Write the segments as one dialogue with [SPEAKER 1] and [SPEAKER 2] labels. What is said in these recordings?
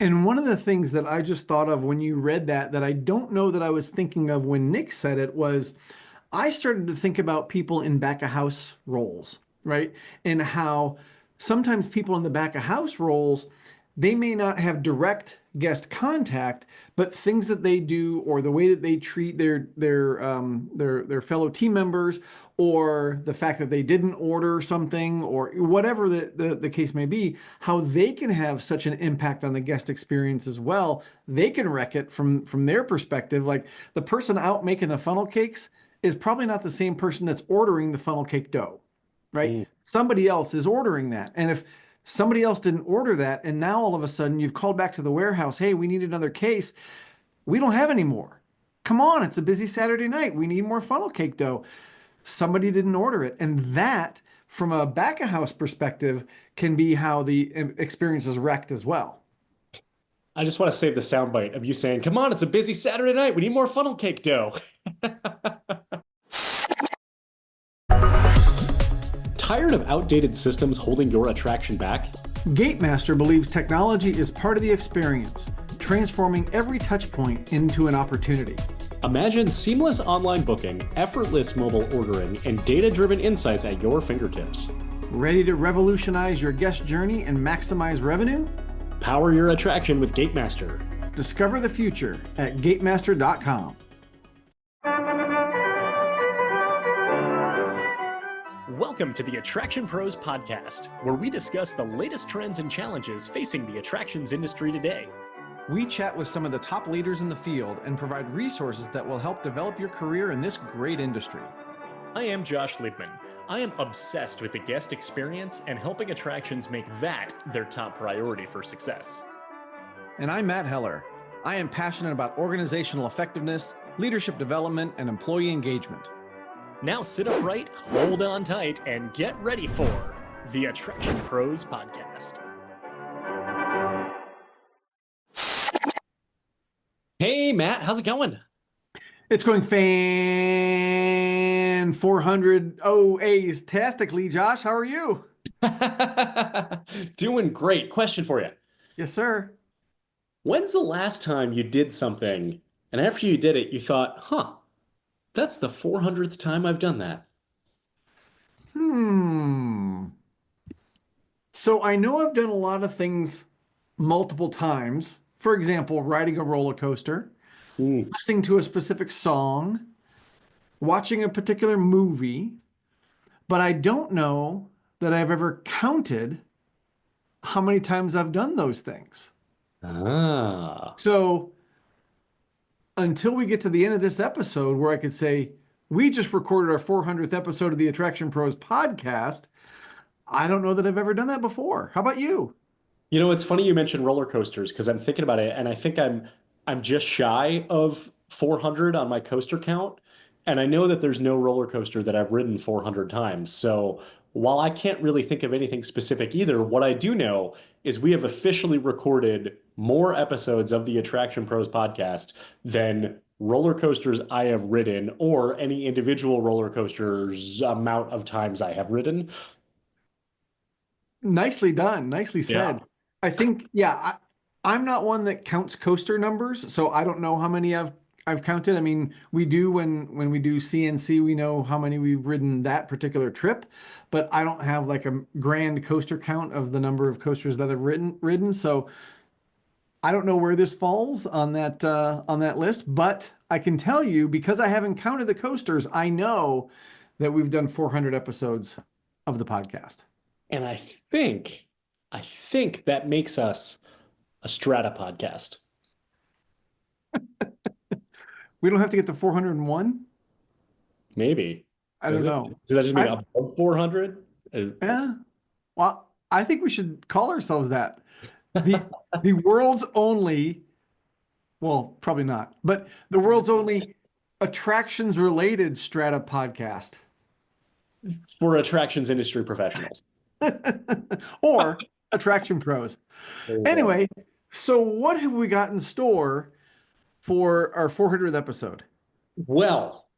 [SPEAKER 1] And one of the things that I just thought of when you read that I don't know that I was thinking of when Nick said it was I started to think about people in back of house roles, right? And how sometimes people in the back of house roles, they may not have direct guest contact, but things that they do or the way that they treat their fellow team members, or the fact that they didn't order something, or whatever the case may be, how they can have such an impact on the guest experience as well. They can wreck it from their perspective. Like the person out making the funnel cakes is probably not the same person that's ordering the funnel cake dough, right?
[SPEAKER 2] Mm.
[SPEAKER 1] Somebody else is ordering that. And if somebody else didn't order that, and now all of a sudden you've called back to the warehouse, hey, we need another case. We don't have any more. Come on, it's a busy Saturday night. We need more funnel cake dough. Somebody didn't order it. And that, from a back of house perspective, can be how the experience is wrecked as well.
[SPEAKER 2] I just want to save the soundbite of you saying, come on, it's a busy Saturday night. We need more funnel cake dough. Tired of outdated systems holding your attraction back?
[SPEAKER 1] Gatemaster believes technology is part of the experience, transforming every touch point into an opportunity.
[SPEAKER 2] Imagine seamless online booking, effortless mobile ordering, and data-driven insights at your fingertips.
[SPEAKER 1] Ready to revolutionize your guest journey and maximize revenue?
[SPEAKER 2] Power your attraction with Gatemaster.
[SPEAKER 1] Discover the future at gatemaster.com.
[SPEAKER 3] Welcome to the Attraction Pros podcast, where we discuss the latest trends and challenges facing the attractions industry today.
[SPEAKER 1] We chat with some of the top leaders in the field and provide resources that will help develop your career in this great industry.
[SPEAKER 3] I am Josh Liebman. I am obsessed with the guest experience and helping attractions make that their top priority for success.
[SPEAKER 1] And I'm Matt Heller. I am passionate about organizational effectiveness, leadership development, and employee engagement.
[SPEAKER 3] Now sit upright, hold on tight, and get ready for the Attraction Pros podcast.
[SPEAKER 2] Hey, Matt, how's it going?
[SPEAKER 1] It's going fan 400 OAs tastically. Josh, how are you?
[SPEAKER 2] Doing great. Question for you.
[SPEAKER 1] Yes, sir.
[SPEAKER 2] When's the last time you did something and after you did it, you thought, that's the 400th time I've done that?
[SPEAKER 1] So I know I've done a lot of things multiple times. For example, riding a roller coaster, listening to a specific song, watching a particular movie, but I don't know that I've ever counted how many times I've done those things. So until we get to the end of this episode where I could say, we just recorded our 400th episode of the Attraction Pros podcast, I don't know that I've ever done that before. How about you?
[SPEAKER 2] You know, it's funny you mentioned roller coasters because I'm thinking about it, and I think I'm just shy of 400 on my coaster count, and I know that there's no roller coaster that I've ridden 400 times. So while I can't really think of anything specific either, what I do know is we have officially recorded more episodes of the Attraction Pros podcast than roller coasters I have ridden or any individual roller coasters amount of times I have ridden.
[SPEAKER 1] Nicely done. Nicely said.
[SPEAKER 2] Yeah.
[SPEAKER 1] I think, I'm not one that counts coaster numbers, so I don't know how many I've counted. I mean, we do when we do CNC, we know how many we've ridden that particular trip, but I don't have like a grand coaster count of the number of coasters that I've ridden. So I don't know where this falls on that list, but I can tell you, because I haven't counted the coasters, I know that we've done 400 episodes of the podcast.
[SPEAKER 2] And I think that makes us a strata podcast.
[SPEAKER 1] We don't have to get to 401.
[SPEAKER 2] Maybe.
[SPEAKER 1] I don't know.
[SPEAKER 2] Does that just mean above 400?
[SPEAKER 1] Yeah. Well, I think we should call ourselves that. The world's only, well, probably not, but the world's only attractions related strata podcast.
[SPEAKER 2] For attractions industry professionals.
[SPEAKER 1] Or Attraction Pros. Anyway, so what have we got in store for our 400th episode?
[SPEAKER 2] Well,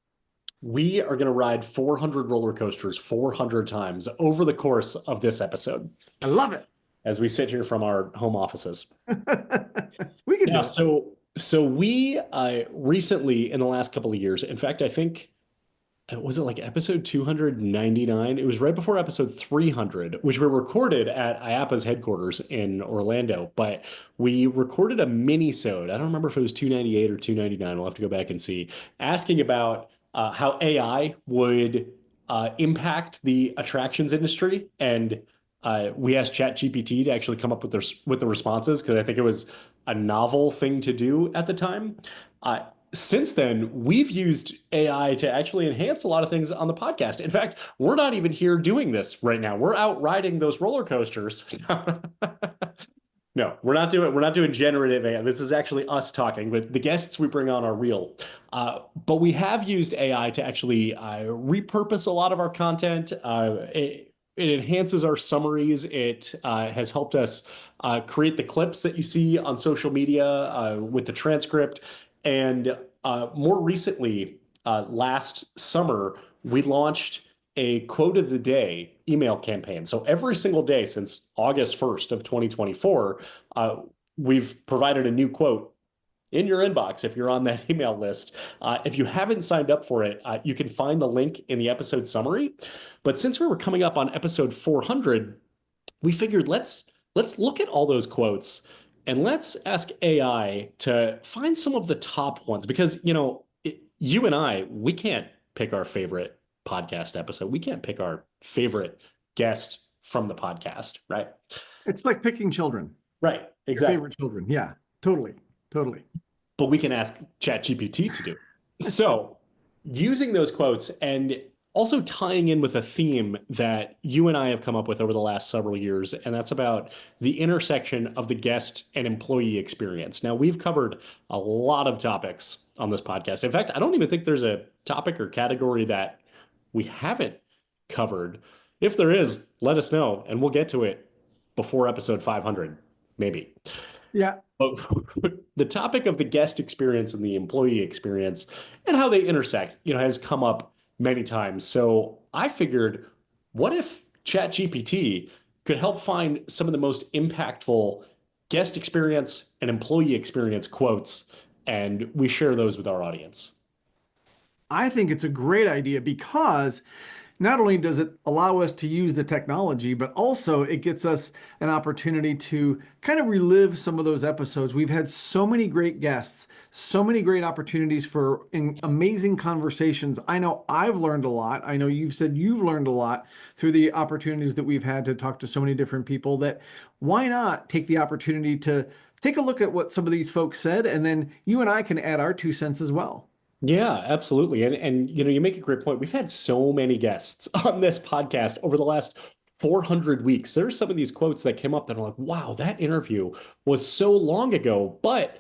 [SPEAKER 2] we are going to ride 400 roller coasters 400 times over the course of this episode.
[SPEAKER 1] I love it.
[SPEAKER 2] as we sit here from our home offices.
[SPEAKER 1] We can do
[SPEAKER 2] Yeah,
[SPEAKER 1] it.
[SPEAKER 2] so we recently in the last couple of years, in fact, I think was it like episode 299? It was right before episode 300, which were recorded at IAPA's headquarters in Orlando. But we recorded a mini-sode. I don't remember if it was 298 or 299. We'll have to go back and see. Asking about how AI would impact the attractions industry, and we asked ChatGPT to actually come up with the responses because I think it was a novel thing to do at the time. Uh, since then, we've used AI to actually enhance a lot of things on the podcast. In fact, we're not even here doing this right now. We're out riding those roller coasters. No, we're not doing generative AI. This is actually us talking, but the guests we bring on are real. But we have used AI to actually repurpose a lot of our content. It enhances our summaries. It has helped us create the clips that you see on social media with the transcript. And more recently, last summer, we launched a quote of the day email campaign. So every single day since August 1st of 2024, we've provided a new quote in your inbox if you're on that email list. If you haven't signed up for it, you can find the link in the episode summary. But since we were coming up on episode 400, we figured let's look at all those quotes and let's ask AI to find some of the top ones because you and I we can't pick our favorite podcast episode. We can't pick our favorite guest from the podcast, right?
[SPEAKER 1] It's like picking children,
[SPEAKER 2] Right,
[SPEAKER 1] your
[SPEAKER 2] exactly.
[SPEAKER 1] favorite children. Yeah, totally. Totally.
[SPEAKER 2] But we can ask ChatGPT to do. So, using those quotes and also tying in with a theme that you and I have come up with over the last several years, and that's about the intersection of the guest and employee experience. Now, we've covered a lot of topics on this podcast. In fact, I don't even think there's a topic or category that we haven't covered. If there is, let us know, and we'll get to it before episode 500, maybe.
[SPEAKER 1] Yeah.
[SPEAKER 2] But the topic of the guest experience and the employee experience and how they intersect, has come up many times. So I figured, what if ChatGPT could help find some of the most impactful guest experience and employee experience quotes, and we share those with our audience?
[SPEAKER 1] I think it's a great idea because not only does it allow us to use the technology, but also it gets us an opportunity to kind of relive some of those episodes. We've had so many great guests, so many great opportunities for amazing conversations. I know I've learned a lot. I know you've said you've learned a lot through the opportunities that we've had to talk to so many different people that why not take the opportunity to take a look at what some of these folks said, and then you and I can add our 2 cents as well.
[SPEAKER 2] Yeah, absolutely. And you make a great point. We've had so many guests on this podcast over the last 400 weeks. There's some of these quotes that came up that are like, wow, that interview was so long ago. But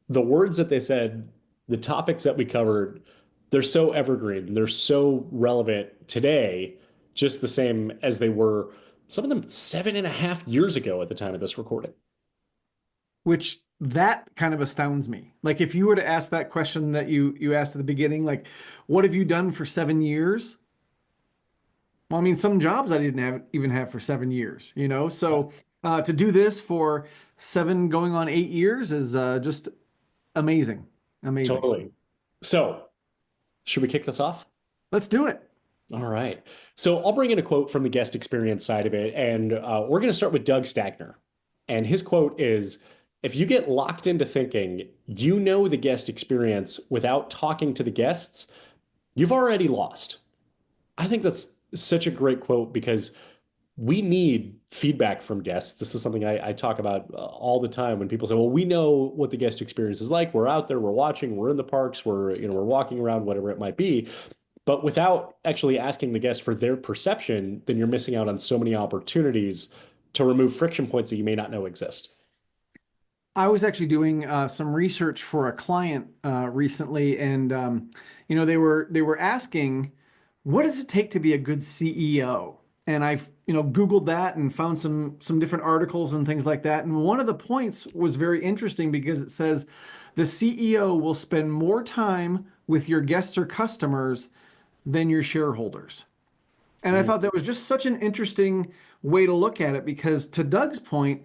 [SPEAKER 2] the words that they said, the topics that we covered, they're so evergreen. They're so relevant today, just the same as they were, some of them 7.5 years ago at the time of this recording.
[SPEAKER 1] Which that kind of astounds me. Like if you were to ask that question that you asked at the beginning, like, what have you done for 7 years? Well, I mean, some jobs I didn't even have for 7 years, So to do this for 7 going on 8 years is just amazing. Amazing.
[SPEAKER 2] Totally. So, should we kick this off?
[SPEAKER 1] Let's do it.
[SPEAKER 2] All right. So I'll bring in a quote from the guest experience side of it, and we're going to start with Doug Stagner. And his quote is, if you get locked into thinking you know the guest experience without talking to the guests, you've already lost. I think that's such a great quote because we need feedback from guests. This is something I talk about all the time when people say, well, we know what the guest experience is like. We're out there, we're watching, we're in the parks, we're walking around, whatever it might be. But without actually asking the guest for their perception, then you're missing out on so many opportunities to remove friction points that you may not know exist.
[SPEAKER 1] I was actually doing some research for a client recently, and they were asking, what does it take to be a good CEO? And I've Googled that and found some different articles and things like that. And one of the points was very interesting because it says the CEO will spend more time with your guests or customers than your shareholders. And I thought that was just such an interesting way to look at it because, to Doug's point,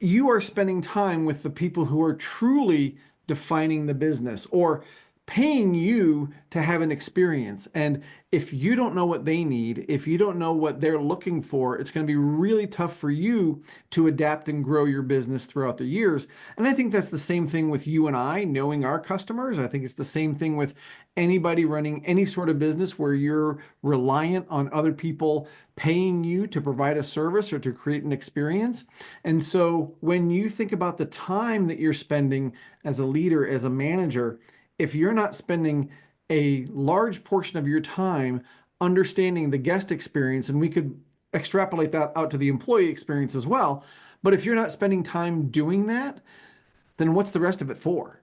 [SPEAKER 1] you are spending time with the people who are truly defining the business or paying you to have an experience. And if you don't know what they need, if you don't know what they're looking for, it's going to be really tough for you to adapt and grow your business throughout the years. And I think that's the same thing with you and I, knowing our customers. I think it's the same thing with anybody running any sort of business where you're reliant on other people paying you to provide a service or to create an experience. And so when you think about the time that you're spending as a leader, as a manager, if you're not spending a large portion of your time understanding the guest experience, and we could extrapolate that out to the employee experience as well, but if you're not spending time doing that, then what's the rest of it for?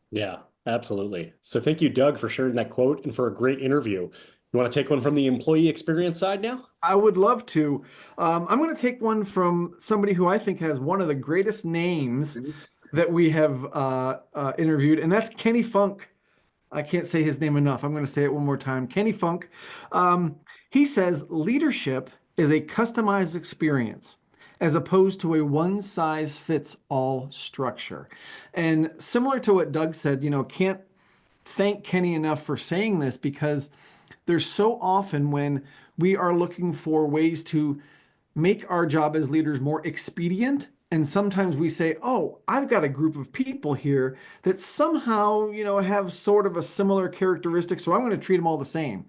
[SPEAKER 2] Yeah, absolutely. So thank you, Doug, for sharing that quote and for a great interview. You want to take one from the employee experience side now?
[SPEAKER 1] I would love to. I'm going to take one from somebody who I think has one of the greatest names that we have interviewed, and that's Kenny Funk. I can't say his name enough. I'm going to say it one more time. Kenny Funk. He says leadership is a customized experience as opposed to a one size fits all structure. And similar to what Doug said, can't thank Kenny enough for saying this because there's so often when we are looking for ways to make our job as leaders more expedient. And sometimes we say, oh, I've got a group of people here that somehow, have sort of a similar characteristic, so I'm going to treat them all the same.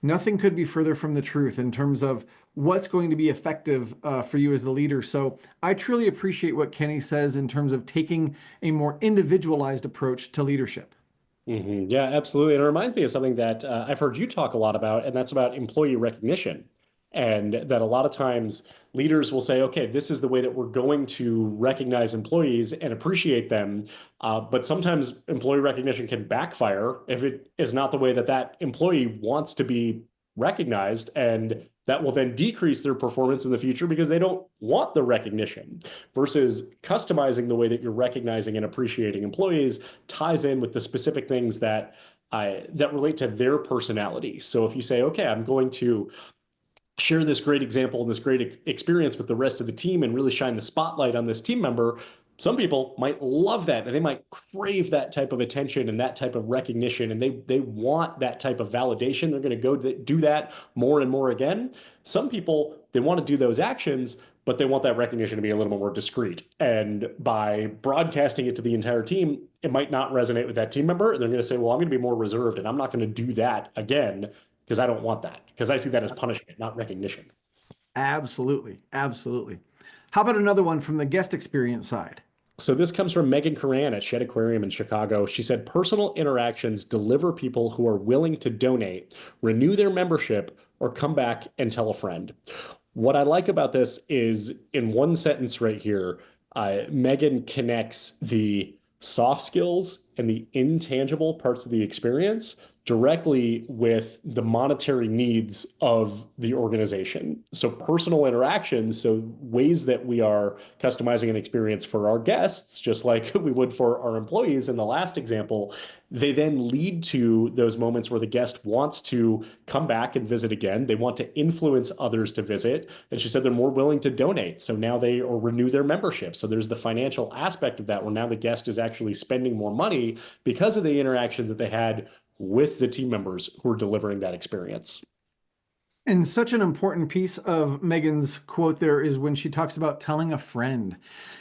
[SPEAKER 1] Nothing could be further from the truth in terms of what's going to be effective for you as the leader. So I truly appreciate what Kenny says in terms of taking a more individualized approach to leadership.
[SPEAKER 2] Yeah, absolutely. And it reminds me of something that I've heard you talk a lot about, and that's about employee recognition. And that a lot of times leaders will say, okay, this is the way that we're going to recognize employees and appreciate them. But sometimes employee recognition can backfire if it is not the way that that employee wants to be recognized. And that will then decrease their performance in the future because they don't want the recognition versus customizing the way that you're recognizing and appreciating employees ties in with the specific things that relate to their personality. So if you say, okay, I'm going to share this great example and this great experience with the rest of the team and really shine the spotlight on this team member, some people might love that and they might crave that type of attention and that type of recognition and they want that type of validation. They're going to go do that more and more again. Some people, they want to do those actions, but they want that recognition to be a little more discreet. And by broadcasting it to the entire team, it might not resonate with that team member. They're going to say, well, I'm going to be more reserved and I'm not going to do that again because I don't want that, because I see that as punishment, not recognition.
[SPEAKER 1] Absolutely. Absolutely. How about another one from the guest experience side?
[SPEAKER 2] So this comes from Megan Curran at Shed Aquarium in Chicago. She said, personal interactions deliver people who are willing to donate, renew their membership, or come back and tell a friend. What I like about this is in one sentence right here, Megan connects the soft skills and the intangible parts of the experience directly with the monetary needs of the organization. So personal interactions, so ways that we are customizing an experience for our guests, just like we would for our employees in the last example, they then lead to those moments where the guest wants to come back and visit again. They want to influence others to visit. And she said they're more willing to donate. So now they or renew their membership. So there's the financial aspect of that where now the guest is actually spending more money because of the interactions that they had with the team members who are delivering that experience.
[SPEAKER 1] And such an important piece of Megan's quote there is when she talks about telling a friend.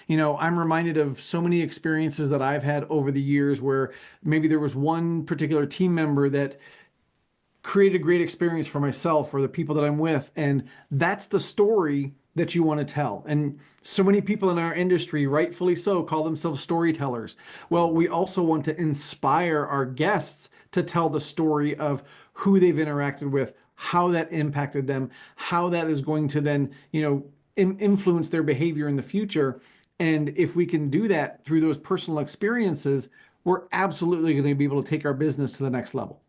[SPEAKER 1] I'm reminded of so many experiences that I've had over the years where maybe there was one particular team member that created a great experience for myself or the people that I'm with. And that's the story that you want to tell. And so many people in our industry, rightfully so, call themselves storytellers. Well, we also want to inspire our guests to tell the story of who they've interacted with, how that impacted them, how that is going to then, influence their behavior in the future. And if we can do that through those personal experiences, we're absolutely going to be able to take our business to the next level.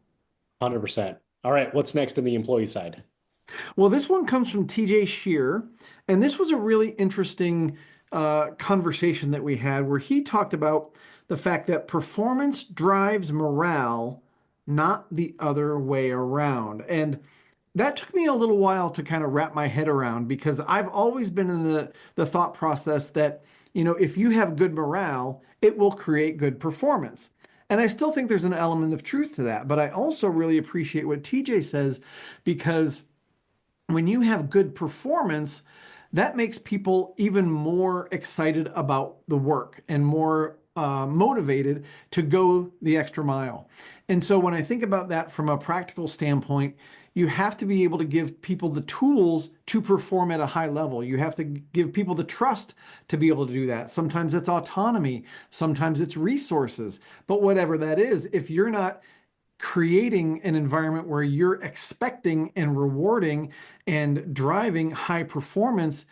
[SPEAKER 2] 100%. All right, what's next in the employee side?
[SPEAKER 1] Well, this one comes from TJ Shear, and this was a really interesting conversation that we had where he talked about the fact that performance drives morale, not the other way around. And that took me a little while to kind of wrap my head around because I've always been in the thought process that, if you have good morale, it will create good performance. And I still think there's an element of truth to that. But I also really appreciate what TJ says because when you have good performance, that makes people even more excited about the work and more motivated to go the extra mile. And so when I think about that from a practical standpoint, you have to be able to give people the tools to perform at a high level. You have to give people the trust to be able to do that. Sometimes it's autonomy, sometimes it's resources. But whatever that is, if you're not creating an environment where you're expecting and rewarding and driving high performance,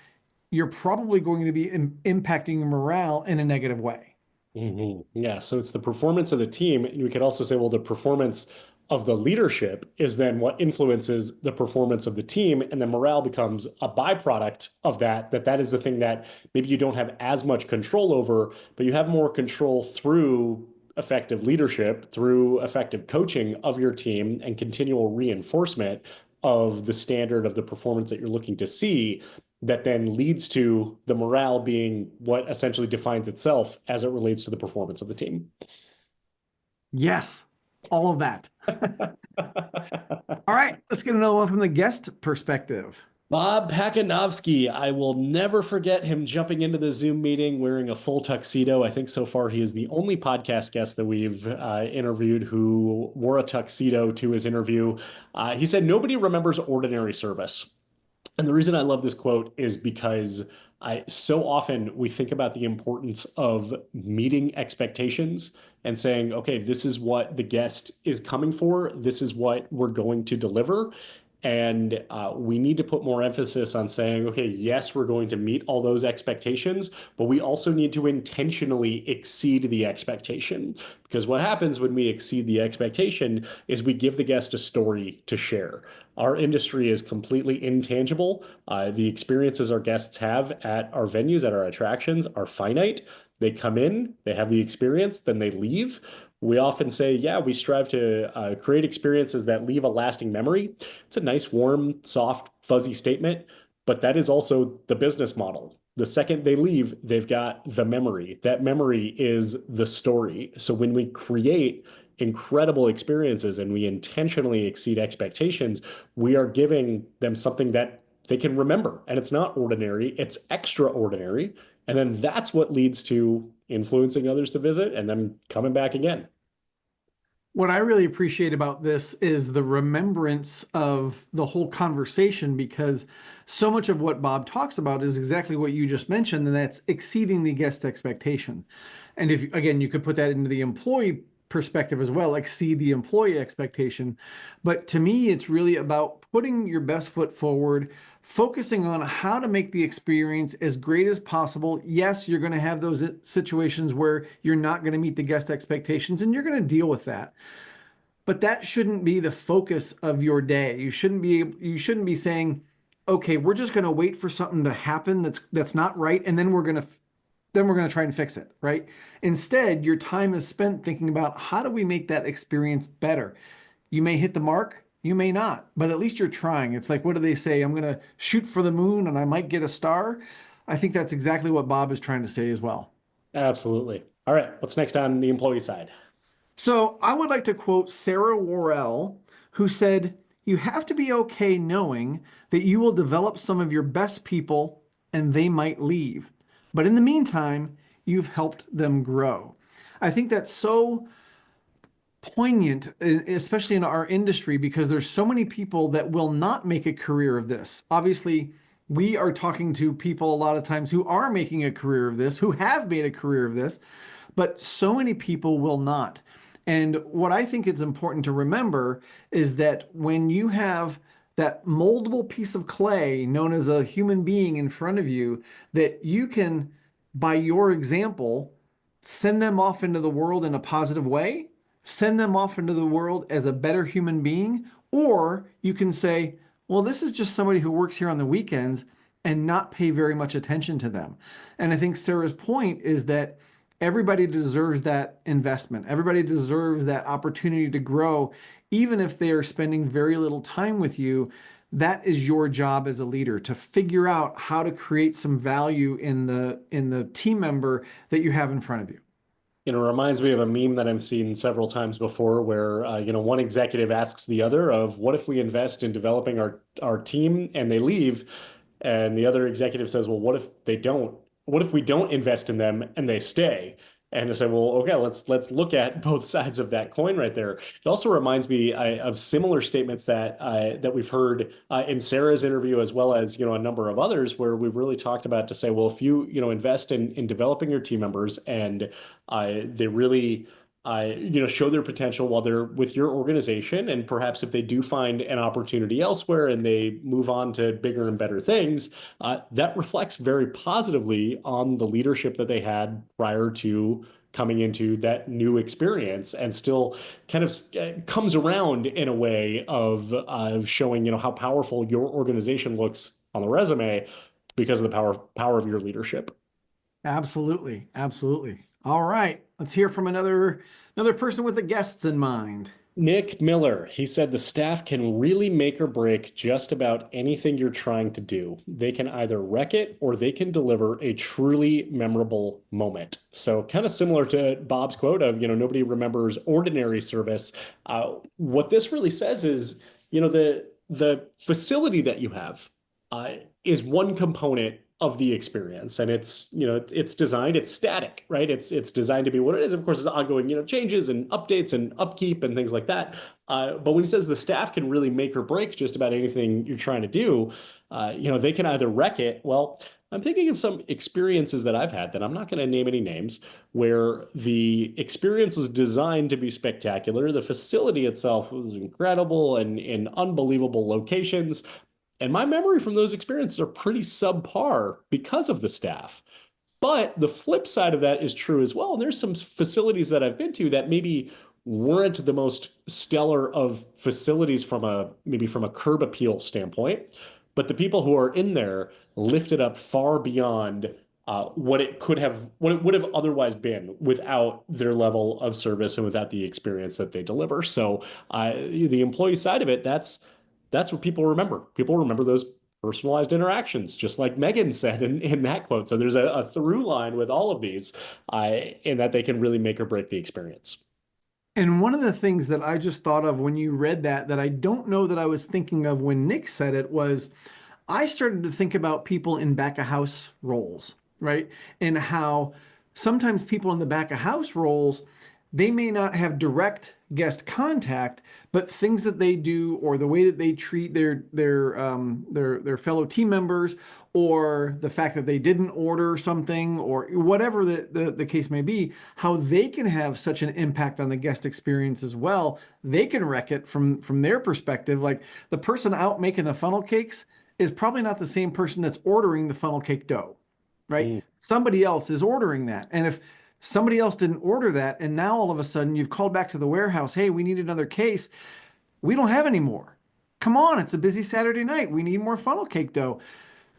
[SPEAKER 1] you're probably going to be impacting morale in a negative way.
[SPEAKER 2] Yeah, so it's the performance of the team. And we could also say, well, the performance of the leadership is then what influences the performance of the team, and then morale becomes a byproduct of that. That is the thing that maybe you don't have as much control over, but you have more control through effective leadership, through effective coaching of your team, and continual reinforcement of the standard of the performance that you're looking to see, that then leads to the morale being what essentially defines itself as it relates to the performance of the team.
[SPEAKER 1] Yes, all of that. All right, let's get another one from the guest perspective.
[SPEAKER 2] Bob Pakanovsky, I will never forget him jumping into the Zoom meeting wearing a full tuxedo. I think so far he is the only podcast guest that we've interviewed who wore a tuxedo to his interview. He said, "Nobody remembers ordinary service." And the reason I love this quote is because so often we think about the importance of meeting expectations and saying, okay, this is what the guest is coming for. This is what we're going to deliver. And we need to put more emphasis on saying, okay, yes, we're going to meet all those expectations, but we also need to intentionally exceed the expectation. Because what happens when we exceed the expectation is we give the guest a story to share. Our industry is completely intangible. The experiences our guests have at our venues, at our attractions, are finite. They come in, they have the experience, then they leave. We often say, yeah, we strive to create experiences that leave a lasting memory. It's a nice, warm, soft, fuzzy statement, but that is also the business model. The second they leave, they've got the memory. That memory is the story. So when we create incredible experiences and we intentionally exceed expectations, we are giving them something that they can remember. And it's not ordinary, it's extraordinary. And then that's what leads to influencing others to visit and then coming back again.
[SPEAKER 1] What I really appreciate about this is the remembrance of the whole conversation because so much of what Bob talks about is exactly what you just mentioned, and that's exceeding the guest expectation. And if, again, you could put that into the employee perspective as well, exceed the employee expectation. But to me, it's really about putting your best foot forward, focusing on how to make the experience as great as possible. Yes, you're going to have those situations where you're not going to meet the guest expectations, and you're going to deal with that. But that shouldn't be the focus of your day. You shouldn't be saying, okay, we're just going to wait for something to happen that's not right, and then we're going to try and fix it, right? Instead, your time is spent thinking about how do we make that experience better? You may hit the mark, you may not, but at least you're trying. It's like, what do they say? I'm going to shoot for the moon and I might get a star. I think that's exactly what Bob is trying to say as well.
[SPEAKER 2] Absolutely. All right, what's next on the employee side?
[SPEAKER 1] So I would like to quote Sarah Worrell, who said, "You have to be okay knowing that you will develop some of your best people and they might leave. But in the meantime, you've helped them grow." I think that's so poignant, especially in our industry, because there's so many people that will not make a career of this. Obviously, we are talking to people a lot of times who are making a career of this, who have made a career of this, but so many people will not. And what I think is important to remember is that when you have that moldable piece of clay known as a human being in front of you, that you can, by your example, send them off into the world in a positive way, send them off into the world as a better human being, or you can say, well, this is just somebody who works here on the weekends and not pay very much attention to them. And I think Sarah's point is that Everybody deserves that investment. Everybody deserves that opportunity to grow, even if they are spending very little time with you. That is your job as a leader, to figure out how to create some value in the team member that you have in front of you.
[SPEAKER 2] It reminds me of a meme that I've seen several times before where, one executive asks the other of what if we invest in developing our team and they leave? And the other executive says, well, what if they don't? What if we don't invest in them and they stay? And I said, well, okay, let's look at both sides of that coin right there. It also reminds me of similar statements that we've heard in Sarah's interview, as well as a number of others, where we've really talked about to say, well, if you invest in developing your team members and they really show their potential while they're with your organization, and perhaps if they do find an opportunity elsewhere and they move on to bigger and better things, that reflects very positively on the leadership that they had prior to coming into that new experience, and still kind of comes around in a way of showing how powerful your organization looks on the resume because of the power of your leadership.
[SPEAKER 1] Absolutely, absolutely. All right, let's hear from another person with the guests in mind.
[SPEAKER 2] Nick Miller, he said the staff can really make or break just about anything you're trying to do. They can either wreck it or they can deliver a truly memorable moment. So, kind of similar to Bob's quote of, nobody remembers ordinary service. What this really says is, the facility that you have is one component of the experience, and it's designed, it's static, right? It's designed to be what it is. Of course, it's ongoing changes and updates and upkeep and things like that, but when he says the staff can really make or break just about anything you're trying to do, they can either wreck it. Well, I'm thinking of some experiences that I've had that I'm not going to name any names, where the experience was designed to be spectacular. The facility itself was incredible and in unbelievable locations, and my memory from those experiences are pretty subpar because of the staff. But the flip side of that is true as well. And there's some facilities that I've been to that maybe weren't the most stellar of facilities from a curb appeal standpoint, but the people who are in there lifted up far beyond what it would have otherwise been without their level of service and without the experience that they deliver. So the employee side of it, that's what people remember. People remember those personalized interactions, just like Megan said in that quote. So there's a through line with all of these, in that they can really make or break the experience.
[SPEAKER 1] And one of the things that I just thought of when you read that I don't know that I was thinking of when Nick said it, was I started to think about people in back of house roles, right? And how sometimes people in the back of house roles, they may not have direct guest contact, but things that they do or the way that they treat their fellow team members, or the fact that they didn't order something, or whatever the case may be, how they can have such an impact on the guest experience as well. They can wreck it from their perspective. Like, the person out making the funnel cakes is probably not the same person that's ordering the funnel cake dough, right?
[SPEAKER 2] Mm.
[SPEAKER 1] Somebody else is ordering that. And if somebody else didn't order that, and now all of a sudden you've called back to the warehouse, hey, we need another case. We don't have any more. Come on, it's a busy Saturday night. We need more funnel cake dough.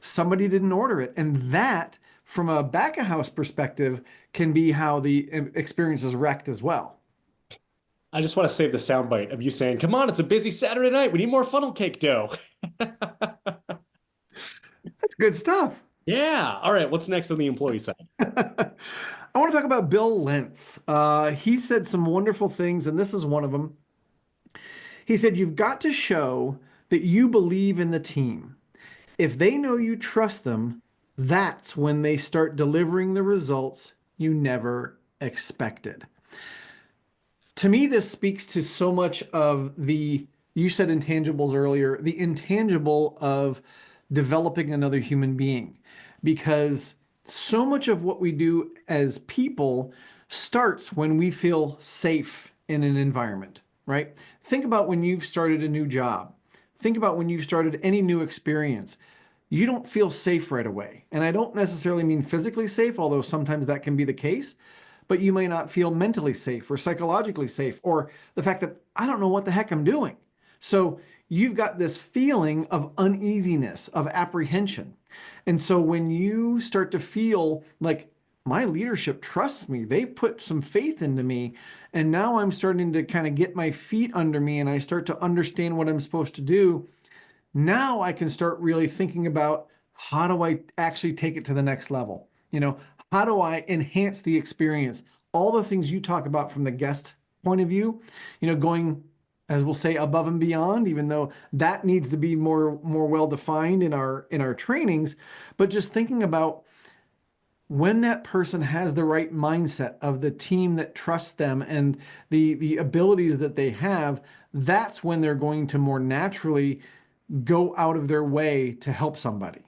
[SPEAKER 1] Somebody didn't order it. And that, from a back of house perspective, can be how the experience is wrecked as well.
[SPEAKER 2] I just want to save the soundbite of you saying, "Come on, it's a busy Saturday night. We need more funnel cake dough."
[SPEAKER 1] That's good stuff.
[SPEAKER 2] Yeah. All right. What's next on the employee side?
[SPEAKER 1] I want to talk about Bill Lentz. He said some wonderful things, and this is one of them. He said, you've got to show that you believe in the team. If they know you trust them, that's when they start delivering the results you never expected. To me, this speaks to so much of you said intangibles earlier, the intangible of developing another human being, because so much of what we do as people starts when we feel safe in an environment, right? Think about when you've started a new job. Think about when you've started any new experience. You don't feel safe right away. And I don't necessarily mean physically safe, although sometimes that can be the case, but you may not feel mentally safe or psychologically safe, or the fact that I don't know what the heck I'm doing. So you've got this feeling of uneasiness, of apprehension. And so when you start to feel like my leadership trusts me. They've put some faith into me. And now I'm starting to kind of get my feet under me and I start to understand what I'm supposed to do. Now I can start really thinking about how do I actually take it to the next level? How do I enhance the experience? All the things you talk about from the guest point of view, going, as we'll say, above and beyond, even though that needs to be more well defined in our trainings, but just thinking about when that person has the right mindset of the team that trusts them and the abilities that they have, that's when they're going to more naturally go out of their way to help somebody.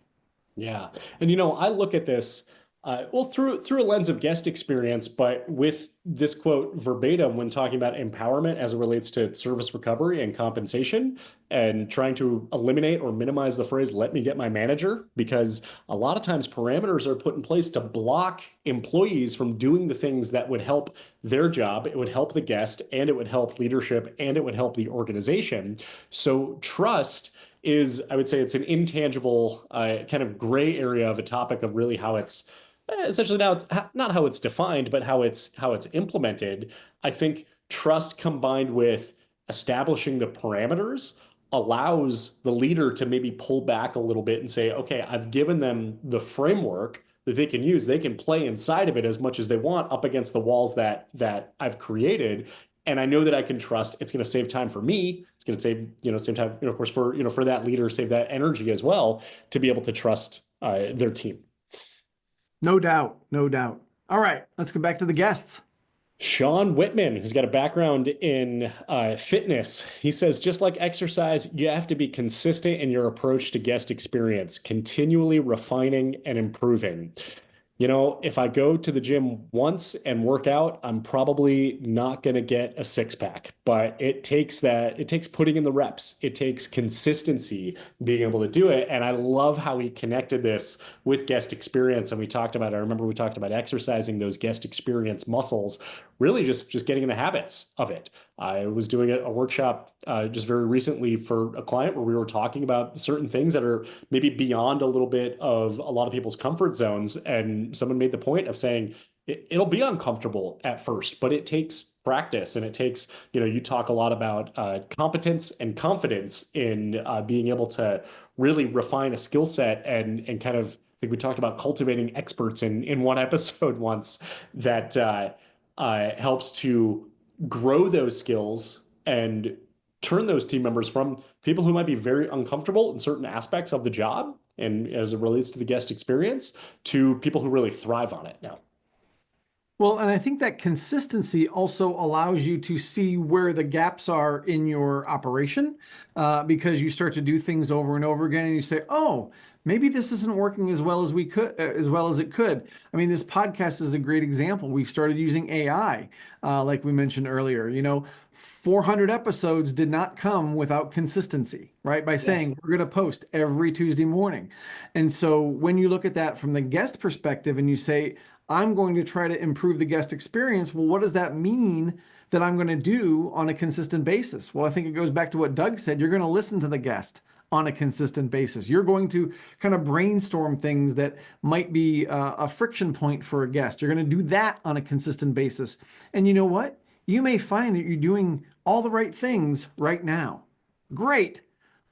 [SPEAKER 2] Yeah. And I look at this well through a lens of guest experience, but with this quote verbatim when talking about empowerment as it relates to service recovery and compensation and trying to eliminate or minimize the phrase "let me get my manager," because a lot of times parameters are put in place to block employees from doing the things that would help their job, it would help the guest, and it would help leadership, and it would help the organization. So trust is, I would say, it's an intangible kind of gray area of a topic of really how it's essentially now it's not how it's defined, but how it's implemented. I think trust combined with establishing the parameters allows the leader to maybe pull back a little bit and say, okay, I've given them the framework that they can use. They can play inside of it as much as they want up against the walls that I've created. And I know that I can trust it's going to save time for me. It's going to save time, of course, for that leader, save that energy as well to be able to trust their team.
[SPEAKER 1] No doubt, no doubt. All right, let's go back to the guests.
[SPEAKER 2] Sean Whitman, who's got a background in fitness, he says, just like exercise, you have to be consistent in your approach to guest experience, continually refining and improving. If I go to the gym once and work out, I'm probably not going to get a six pack, but it takes putting in the reps. It takes consistency being able to do it. And I love how he connected this with guest experience. And I remember we talked about exercising those guest experience muscles, really just getting in the habits of it. I was doing a workshop just very recently for a client where we were talking about certain things that are maybe beyond a little bit of a lot of people's comfort zones. And someone made the point of saying it'll be uncomfortable at first, but it takes practice and it takes, you talk a lot about competence and confidence in being able to really refine a skill set and kind of, I think we talked about cultivating experts in one episode once that helps to grow those skills and turn those team members from people who might be very uncomfortable in certain aspects of the job and as it relates to the guest experience to people who really thrive on it now.
[SPEAKER 1] Well, and I think that consistency also allows you to see where the gaps are in your operation, because you start to do things over and over again, and you say, "Oh, maybe this isn't working as well as we could, as well as it could." I mean, this podcast is a great example. We've started using AI, like we mentioned earlier. 400 episodes did not come without consistency, right? By saying we're going to post every Tuesday morning, and so when you look at that from the guest perspective, and you say, I'm going to try to improve the guest experience. Well, what does that mean that I'm going to do on a consistent basis? Well, I think it goes back to what Doug said. You're going to listen to the guest on a consistent basis. You're going to kind of brainstorm things that might be a friction point for a guest. You're going to do that on a consistent basis. And you know what? You may find that you're doing all the right things right now. Great.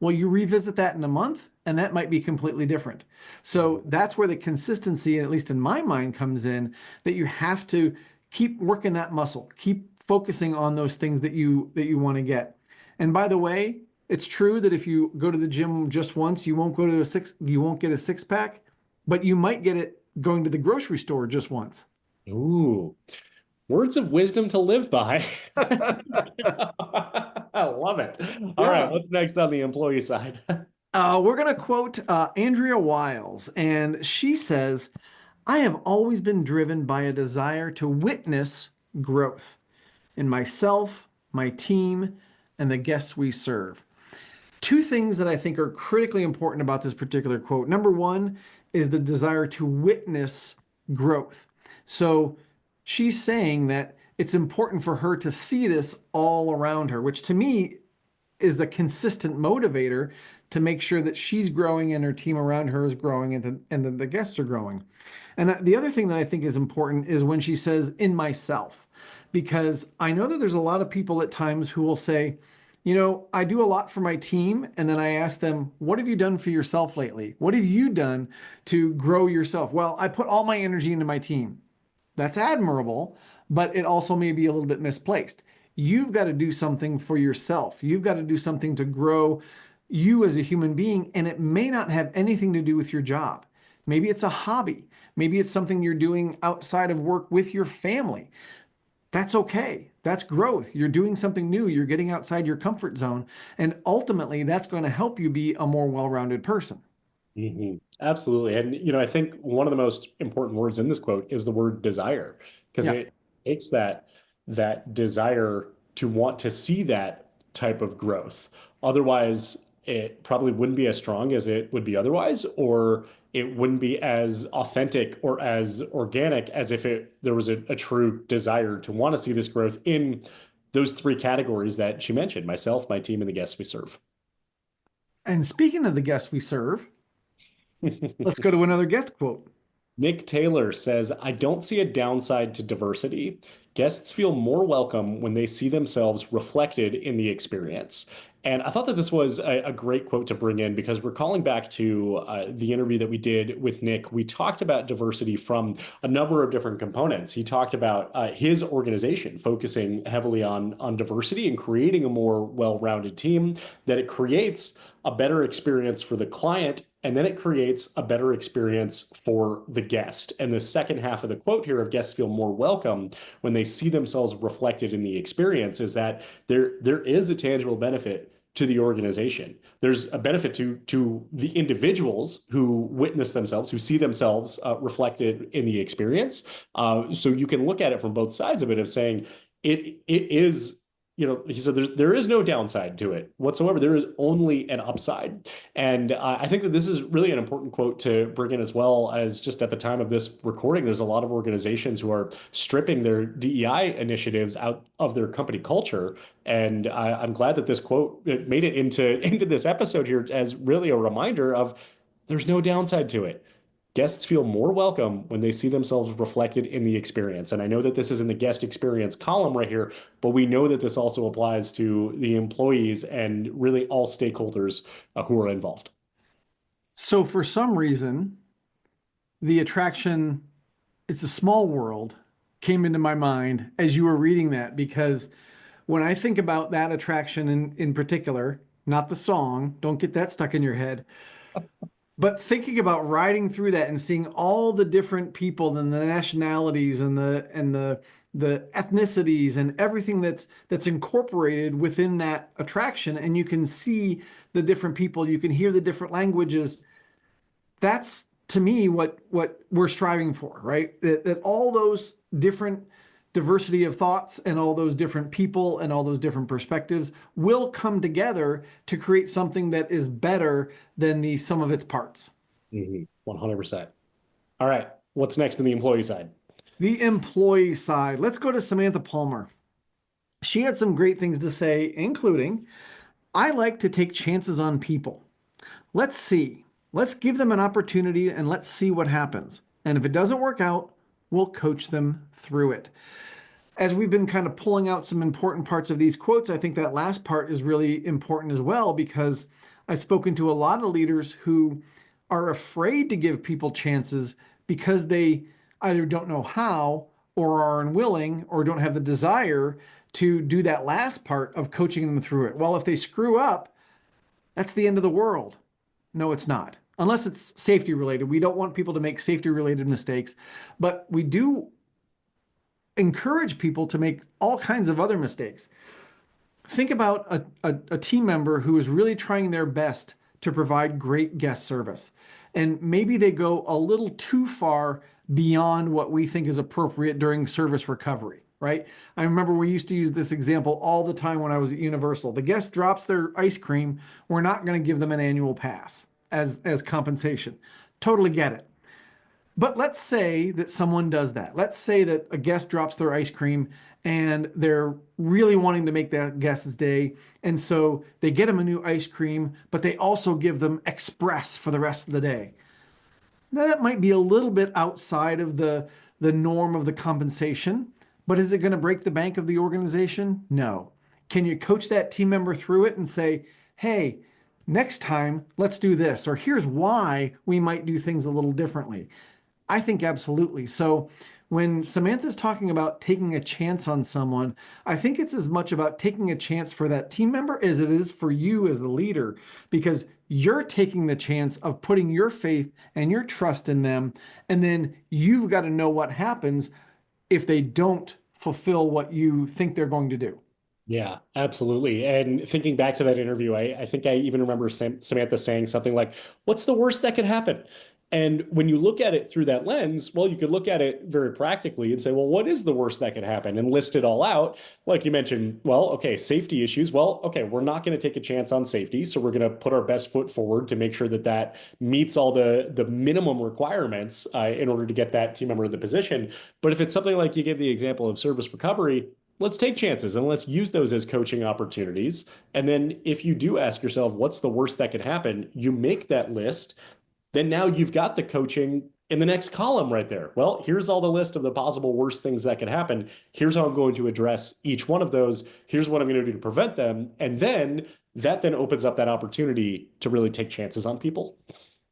[SPEAKER 1] Well, you revisit that in a month, and that might be completely different. So that's where the consistency, at least in my mind, comes in, that you have to keep working that muscle, keep focusing on those things that you want to get. And by the way, it's true that if you go to the gym just once, you won't get a six pack, but you might get it going to the grocery store just once.
[SPEAKER 2] Ooh, words of wisdom to live by. I love it. All right, what's next on the employee side?
[SPEAKER 1] We're going to quote Andrea Wiles, and she says, I have always been driven by a desire to witness growth in myself, my team, and the guests we serve. Two things that I think are critically important about this particular quote. Number one is the desire to witness growth. So she's saying that it's important for her to see this all around her, which to me is a consistent motivator to make sure that she's growing and her team around her is growing and the guests are growing. And the other thing that I think is important is when she says in myself, because I know that there's a lot of people at times who will say, you know, I do a lot for my team. And then I ask them, what have you done for yourself lately? What have you done to grow yourself? Well, I put all my energy into my team. That's admirable, but it also may be a little bit misplaced. You've got to do something for yourself. You've got to do something to grow you as a human being, and it may not have anything to do with your job. Maybe it's a hobby. Maybe it's something you're doing outside of work with your family. That's okay. That's growth. You're doing something new. You're getting outside your comfort zone. And ultimately, that's going to help you be a more well-rounded person.
[SPEAKER 2] Absolutely. And, I think one of the most important words in this quote is the word desire, because
[SPEAKER 1] Yeah.
[SPEAKER 2] it takes that desire to want to see that type of growth. Otherwise, it probably wouldn't be as strong as it would be otherwise, or it wouldn't be as authentic or as organic as if there was a true desire to want to see this growth in those three categories that she mentioned: myself, my team, and the guests we serve.
[SPEAKER 1] And speaking of the guests we serve, let's go to another guest quote.
[SPEAKER 2] Nick Taylor says, I don't see a downside to diversity. Guests feel more welcome when they see themselves reflected in the experience. And I thought that this was a great quote to bring in, because we're calling back to the interview that we did with Nick. We talked about diversity from a number of different components. He talked about his organization focusing heavily on diversity and creating a more well-rounded team, that it creates a better experience for the client, and then it creates a better experience for the guest. And the second half of the quote here of guests feel more welcome when they see themselves reflected in the experience is that there is a tangible benefit to the organization. There's a benefit to the individuals who witness themselves, who see themselves reflected in the experience. So you can look at it from both sides of it, of saying it is, he said there is no downside to it whatsoever. There is only an upside. And I think that this is really an important quote to bring in, as well as just at the time of this recording, there's a lot of organizations who are stripping their DEI initiatives out of their company culture. And I'm glad that this quote made it into this episode here as really a reminder of there's no downside to it. Guests feel more welcome when they see themselves reflected in the experience. And I know that this is in the guest experience column right here, but we know that this also applies to the employees and really all stakeholders who are involved.
[SPEAKER 1] So for some reason, the attraction, it's a small world, came into my mind as you were reading that, because when I think about that attraction in particular, not the song, don't get that stuck in your head, but thinking about riding through that and seeing all the different people and the nationalities and the ethnicities and everything that's incorporated within that attraction, and you can see the different people, you can hear the different languages. That's to me what we're striving for, right? That all those different diversity of thoughts and all those different people and all those different perspectives will come together to create something that is better than the sum of its parts.
[SPEAKER 2] 100%. All right. What's next on the employee side?
[SPEAKER 1] The employee side. Let's go to Samantha Palmer. She had some great things to say, including, I like to take chances on people. Let's see. Let's give them an opportunity and let's see what happens. And if it doesn't work out, we'll coach them through it. As we've been kind of pulling out some important parts of these quotes, I think that last part is really important as well, because I've spoken to a lot of leaders who are afraid to give people chances because they either don't know how or are unwilling or don't have the desire to do that last part of coaching them through it. Well, if they screw up, that's the end of the world. No, it's not. Unless it's safety related. We don't want people to make safety related mistakes, but we do encourage people to make all kinds of other mistakes. Think about a team member who is really trying their best to provide great guest service. And maybe they go a little too far beyond what we think is appropriate during service recovery, right? I remember we used to use this example all the time when I was at Universal. The guest drops their ice cream, we're not going to give them an annual pass as compensation. Totally get it. But let's say that someone does that. Let's say that a guest drops their ice cream and they're really wanting to make that guest's day. And so they get them a new ice cream, but they also give them express for the rest of the day. Now, that might be a little bit outside of the norm of the compensation, but is it going to break the bank of the organization? No. Can you coach that team member through it and say, hey, next time, let's do this, or here's why we might do things a little differently? I think absolutely. So when Samantha's talking about taking a chance on someone, I think it's as much about taking a chance for that team member as it is for you as the leader, because you're taking the chance of putting your faith and your trust in them. And then you've got to know what happens if they don't fulfill what you think they're going to do.
[SPEAKER 2] Yeah, absolutely. And thinking back to that interview, I think I even remember Samantha saying something like, "What's the worst that could happen?" And when you look at it through that lens, well, you could look at it very practically and say, well, what is the worst that could happen? And list it all out. Like you mentioned, well, okay, safety issues. Well, okay, we're not going to take a chance on safety. So we're going to put our best foot forward to make sure that that meets all the minimum requirements in order to get that team member in the position. But if it's something like you gave the example of service recovery, let's take chances and let's use those as coaching opportunities. And then if you do ask yourself, what's the worst that could happen? You make that list. Then now you've got the coaching in the next column right there. Well, here's all the list of the possible worst things that could happen. Here's how I'm going to address each one of those. Here's what I'm going to do to prevent them. And then that then opens up that opportunity to really take chances on people.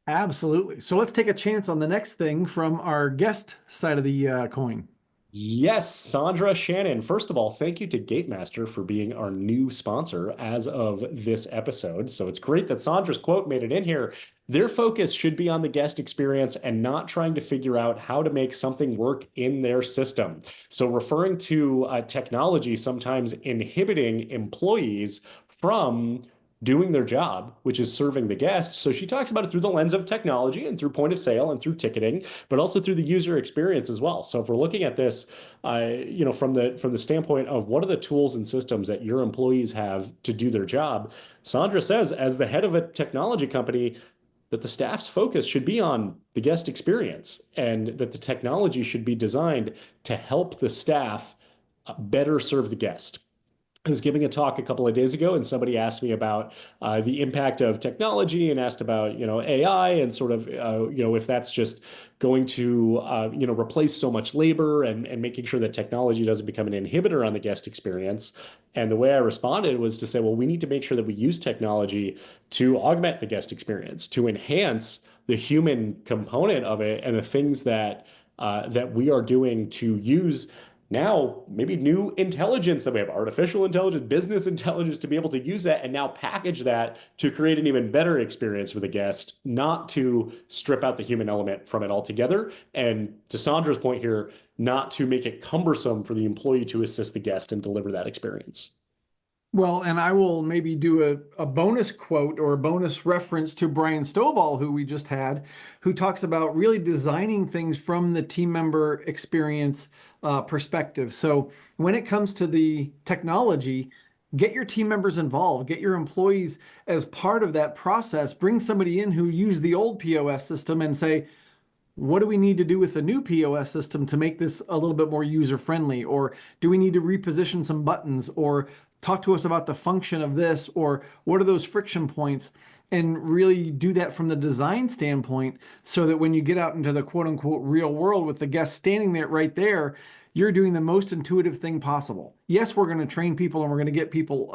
[SPEAKER 1] Absolutely. So let's take a chance on the next thing from our guest side of the coin.
[SPEAKER 2] Yes, Sandra Shannon. First of all, thank you to Gatemaster for being our new sponsor as of this episode. So it's great that Sandra's quote made it in here. Their focus should be on the guest experience and not trying to figure out how to make something work in their system. So referring to technology sometimes inhibiting employees from doing their job, which is serving the guest. So she talks about it through the lens of technology and through point of sale and through ticketing, but also through the user experience as well. So if we're looking at this, from the standpoint of what are the tools and systems that your employees have to do their job, Sandra says, as the head of a technology company, that the staff's focus should be on the guest experience and that the technology should be designed to help the staff better serve the guest. I was giving a talk a couple of days ago, and somebody asked me about the impact of technology and asked about AI and sort of if that's just going to replace so much labor and making sure that technology doesn't become an inhibitor on the guest experience. And the way I responded was to say, well, we need to make sure that we use technology to augment the guest experience, to enhance the human component of it, and the things that we are doing to use now maybe new intelligence that we have, artificial intelligence, business intelligence, to be able to use that and now package that to create an even better experience for the guest, not to strip out the human element from it altogether. And to Sandra's point here, not to make it cumbersome for the employee to assist the guest and deliver that experience.
[SPEAKER 1] Well, and I will maybe do a bonus quote or a bonus reference to Brian Stovall, who we just had, who talks about really designing things from the team member experience perspective. So when it comes to the technology, get your team members involved, get your employees as part of that process, bring somebody in who used the old POS system and say, what do we need to do with the new POS system to make this a little bit more user friendly? Or do we need to reposition some buttons, or talk to us about the function of this, or what are those friction points? And really do that from the design standpoint so that when you get out into the quote unquote real world with the guest standing there right there, you're doing the most intuitive thing possible. Yes, we're going to train people and we're going to get people,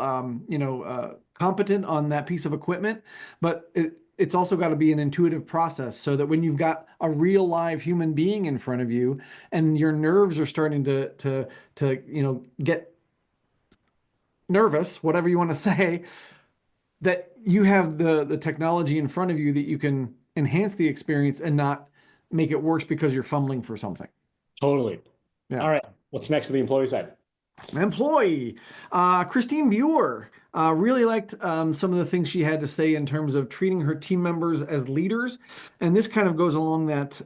[SPEAKER 1] competent on that piece of equipment, but it's also got to be an intuitive process so that when you've got a real live human being in front of you and your nerves are starting to get nervous, whatever you want to say, that you have the technology in front of you that you can enhance the experience and not make it worse because you're fumbling for something.
[SPEAKER 2] Totally.
[SPEAKER 1] Yeah.
[SPEAKER 2] All right. What's next to the employee side?
[SPEAKER 1] Employee. Christine Buer. Really liked some of the things she had to say in terms of treating her team members as leaders. And this kind of goes along that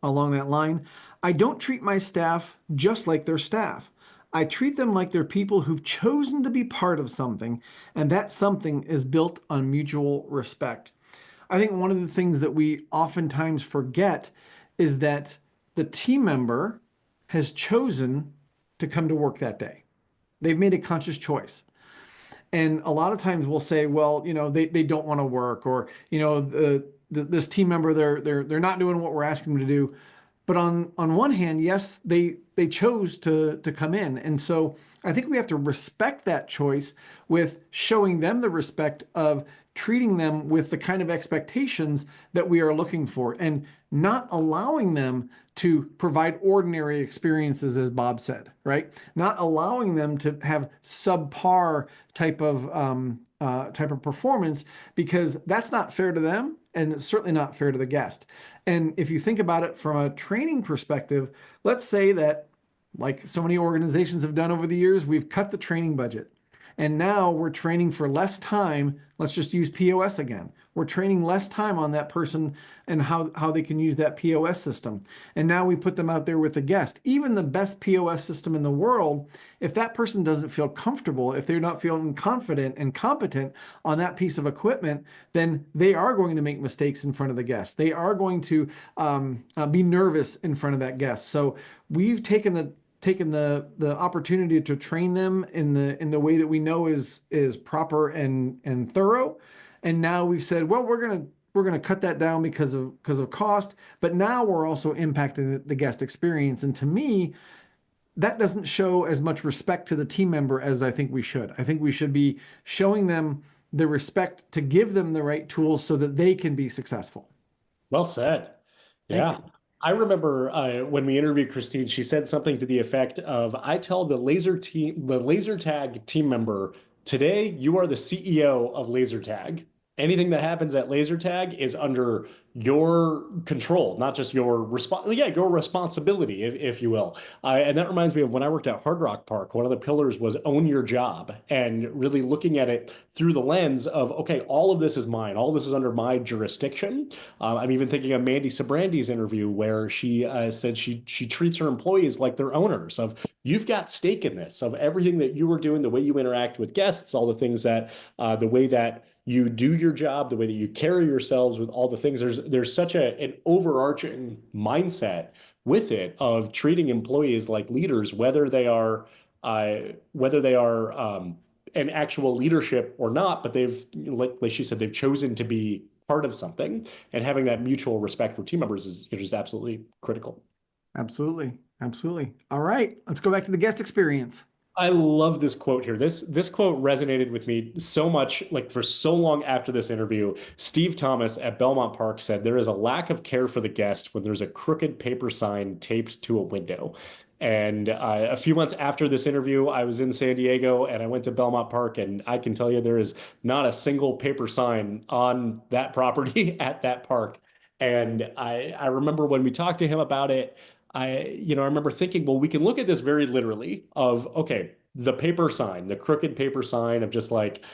[SPEAKER 1] line. I don't treat my staff just like their staff. I treat them like they're people who've chosen to be part of something, and that something is built on mutual respect. I think one of the things that we oftentimes forget is that the team member has chosen to come to work that day. They've made a conscious choice. And a lot of times we'll say, well, they don't want to work, or, this team member, they're not doing what we're asking them to do. But on one hand, yes, they chose to come in. And so I think we have to respect that choice with showing them the respect of treating them with the kind of expectations that we are looking for, and not allowing them to provide ordinary experiences, as Bob said, right? Not allowing them to have subpar type of performance, because that's not fair to them, and it's certainly not fair to the guest. And if you think about it from a training perspective, let's say that, like so many organizations have done over the years, we've cut the training budget. And now we're training for less time. Let's just use POS again. We're training less time on that person and how they can use that POS system. And now we put them out there with the guest. Even the best POS system in the world, if that person doesn't feel comfortable, if they're not feeling confident and competent on that piece of equipment, then they are going to make mistakes in front of the guest. They are going to be nervous in front of that guest. So we've taken the opportunity to train them in the way that we know is proper and thorough. And now we've said, well, we're gonna cut that down because of cost, but now we're also impacting the guest experience. And to me, that doesn't show as much respect to the team member as I think we should. I think we should be showing them the respect to give them the right tools so that they can be successful.
[SPEAKER 2] Well said.
[SPEAKER 1] Thank
[SPEAKER 2] Yeah.
[SPEAKER 1] you.
[SPEAKER 2] I remember when we interviewed Christine, she said something to the effect of, I tell the laser tag team member, today you are the CEO of laser tag. Anything that happens at laser tag is under your control, not just your responsibility, if you will. And that reminds me of when I worked at Hard Rock Park. One of the pillars was own your job, and really looking at it through the lens of, okay, all of this is mine. All of this is under my jurisdiction. I'm even thinking of Mandy Sabrandi's interview where she said she treats her employees like they're owners of, you've got stake in this, of everything that you are doing, the way you interact with guests, all the things that the way that you do your job, the way that you carry yourselves, with all the things. There's such an overarching mindset with it of treating employees like leaders, whether they are an actual leadership or not, but they've, like she said, they've chosen to be part of something, and having that mutual respect for team members is just absolutely critical.
[SPEAKER 1] Absolutely. Absolutely. All right, let's go back to the guest experience.
[SPEAKER 2] I love this quote here. This quote resonated with me so much, like for so long after this interview. Steve Thomas at Belmont Park said, there is a lack of care for the guest when there's a crooked paper sign taped to a window. And a few months after this interview, I was in San Diego and I went to Belmont Park, and I can tell you there is not a single paper sign on that property at that park. And I remember when we talked to him about it, I remember thinking, well, we can look at this very literally of, okay, the paper sign, the crooked paper sign of just like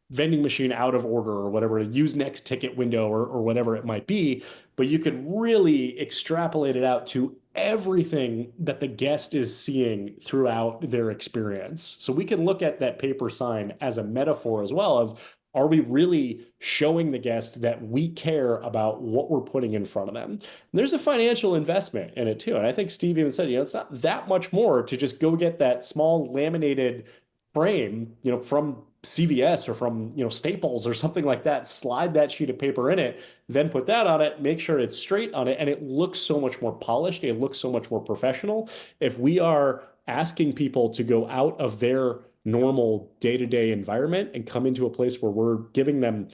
[SPEAKER 2] vending machine out of order or whatever, use next ticket window or whatever it might be. But you could really extrapolate it out to everything that the guest is seeing throughout their experience. So we can look at that paper sign as a metaphor as well of, are we really showing the guest that we care about what we're putting in front of them? And there's a financial investment in it too. And I think Steve even said, it's not that much more to just go get that small laminated frame, from CVS or from, Staples or something like that, slide that sheet of paper in it, then put that on it, make sure it's straight on it, and it looks so much more polished. It looks so much more professional. If we are asking people to go out of their normal day-to-day environment and come into a place where we're giving them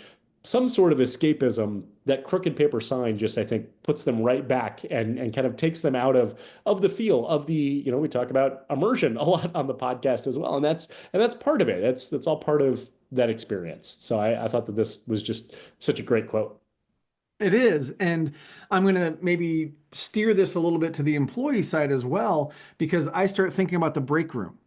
[SPEAKER 2] some sort of escapism, that crooked paper sign just, I think, puts them right back and kind of takes them out of the feel of the, we talk about immersion a lot on the podcast as well. And that's part of it. That's all part of that experience. So I thought that this was just such a great quote.
[SPEAKER 1] It is. And I'm going to maybe steer this a little bit to the employee side as well, because I start thinking about the break room,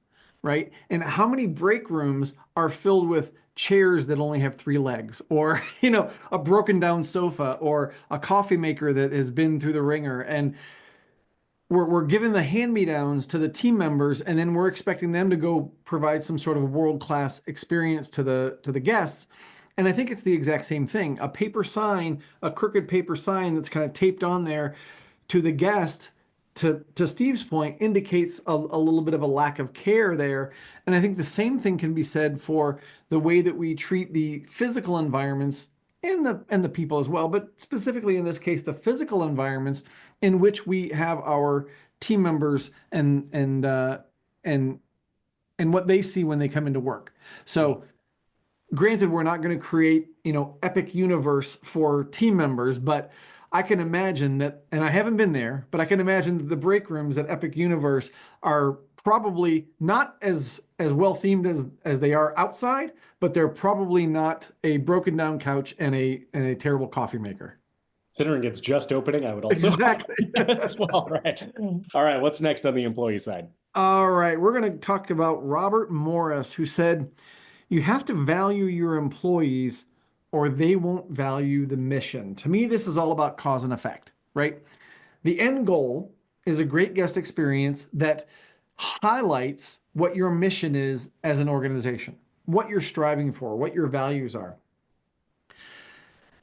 [SPEAKER 1] right? And how many break rooms are filled with chairs that only have 3 legs, or, a broken down sofa, or a coffee maker that has been through the ringer. And we're giving the hand-me-downs to the team members, and then we're expecting them to go provide some sort of world-class experience to the guests. And I think it's the exact same thing. A paper sign, a crooked paper sign that's kind of taped on there, to the guest, to Steve's point, indicates a little bit of a lack of care there. And I think the same thing can be said for the way that we treat the physical environments and the people as well, but specifically in this case, the physical environments in which we have our team members and and what they see when they come into work. So granted, we're not going to create, epic universe for team members, but I can imagine that, and I haven't been there, but I can imagine that the break rooms at Epic Universe are probably not as well themed as they are outside, but they're probably not a broken down couch and a terrible coffee maker.
[SPEAKER 2] Considering it's just opening, I would also
[SPEAKER 1] Exactly.
[SPEAKER 2] as well, right? All right, what's next on the employee side?
[SPEAKER 1] All right, we're going to talk about Robert Morris, who said, you have to value your employees or they won't value the mission. To me, this is all about cause and effect, right? The end goal is a great guest experience that highlights what your mission is as an organization, what you're striving for, what your values are.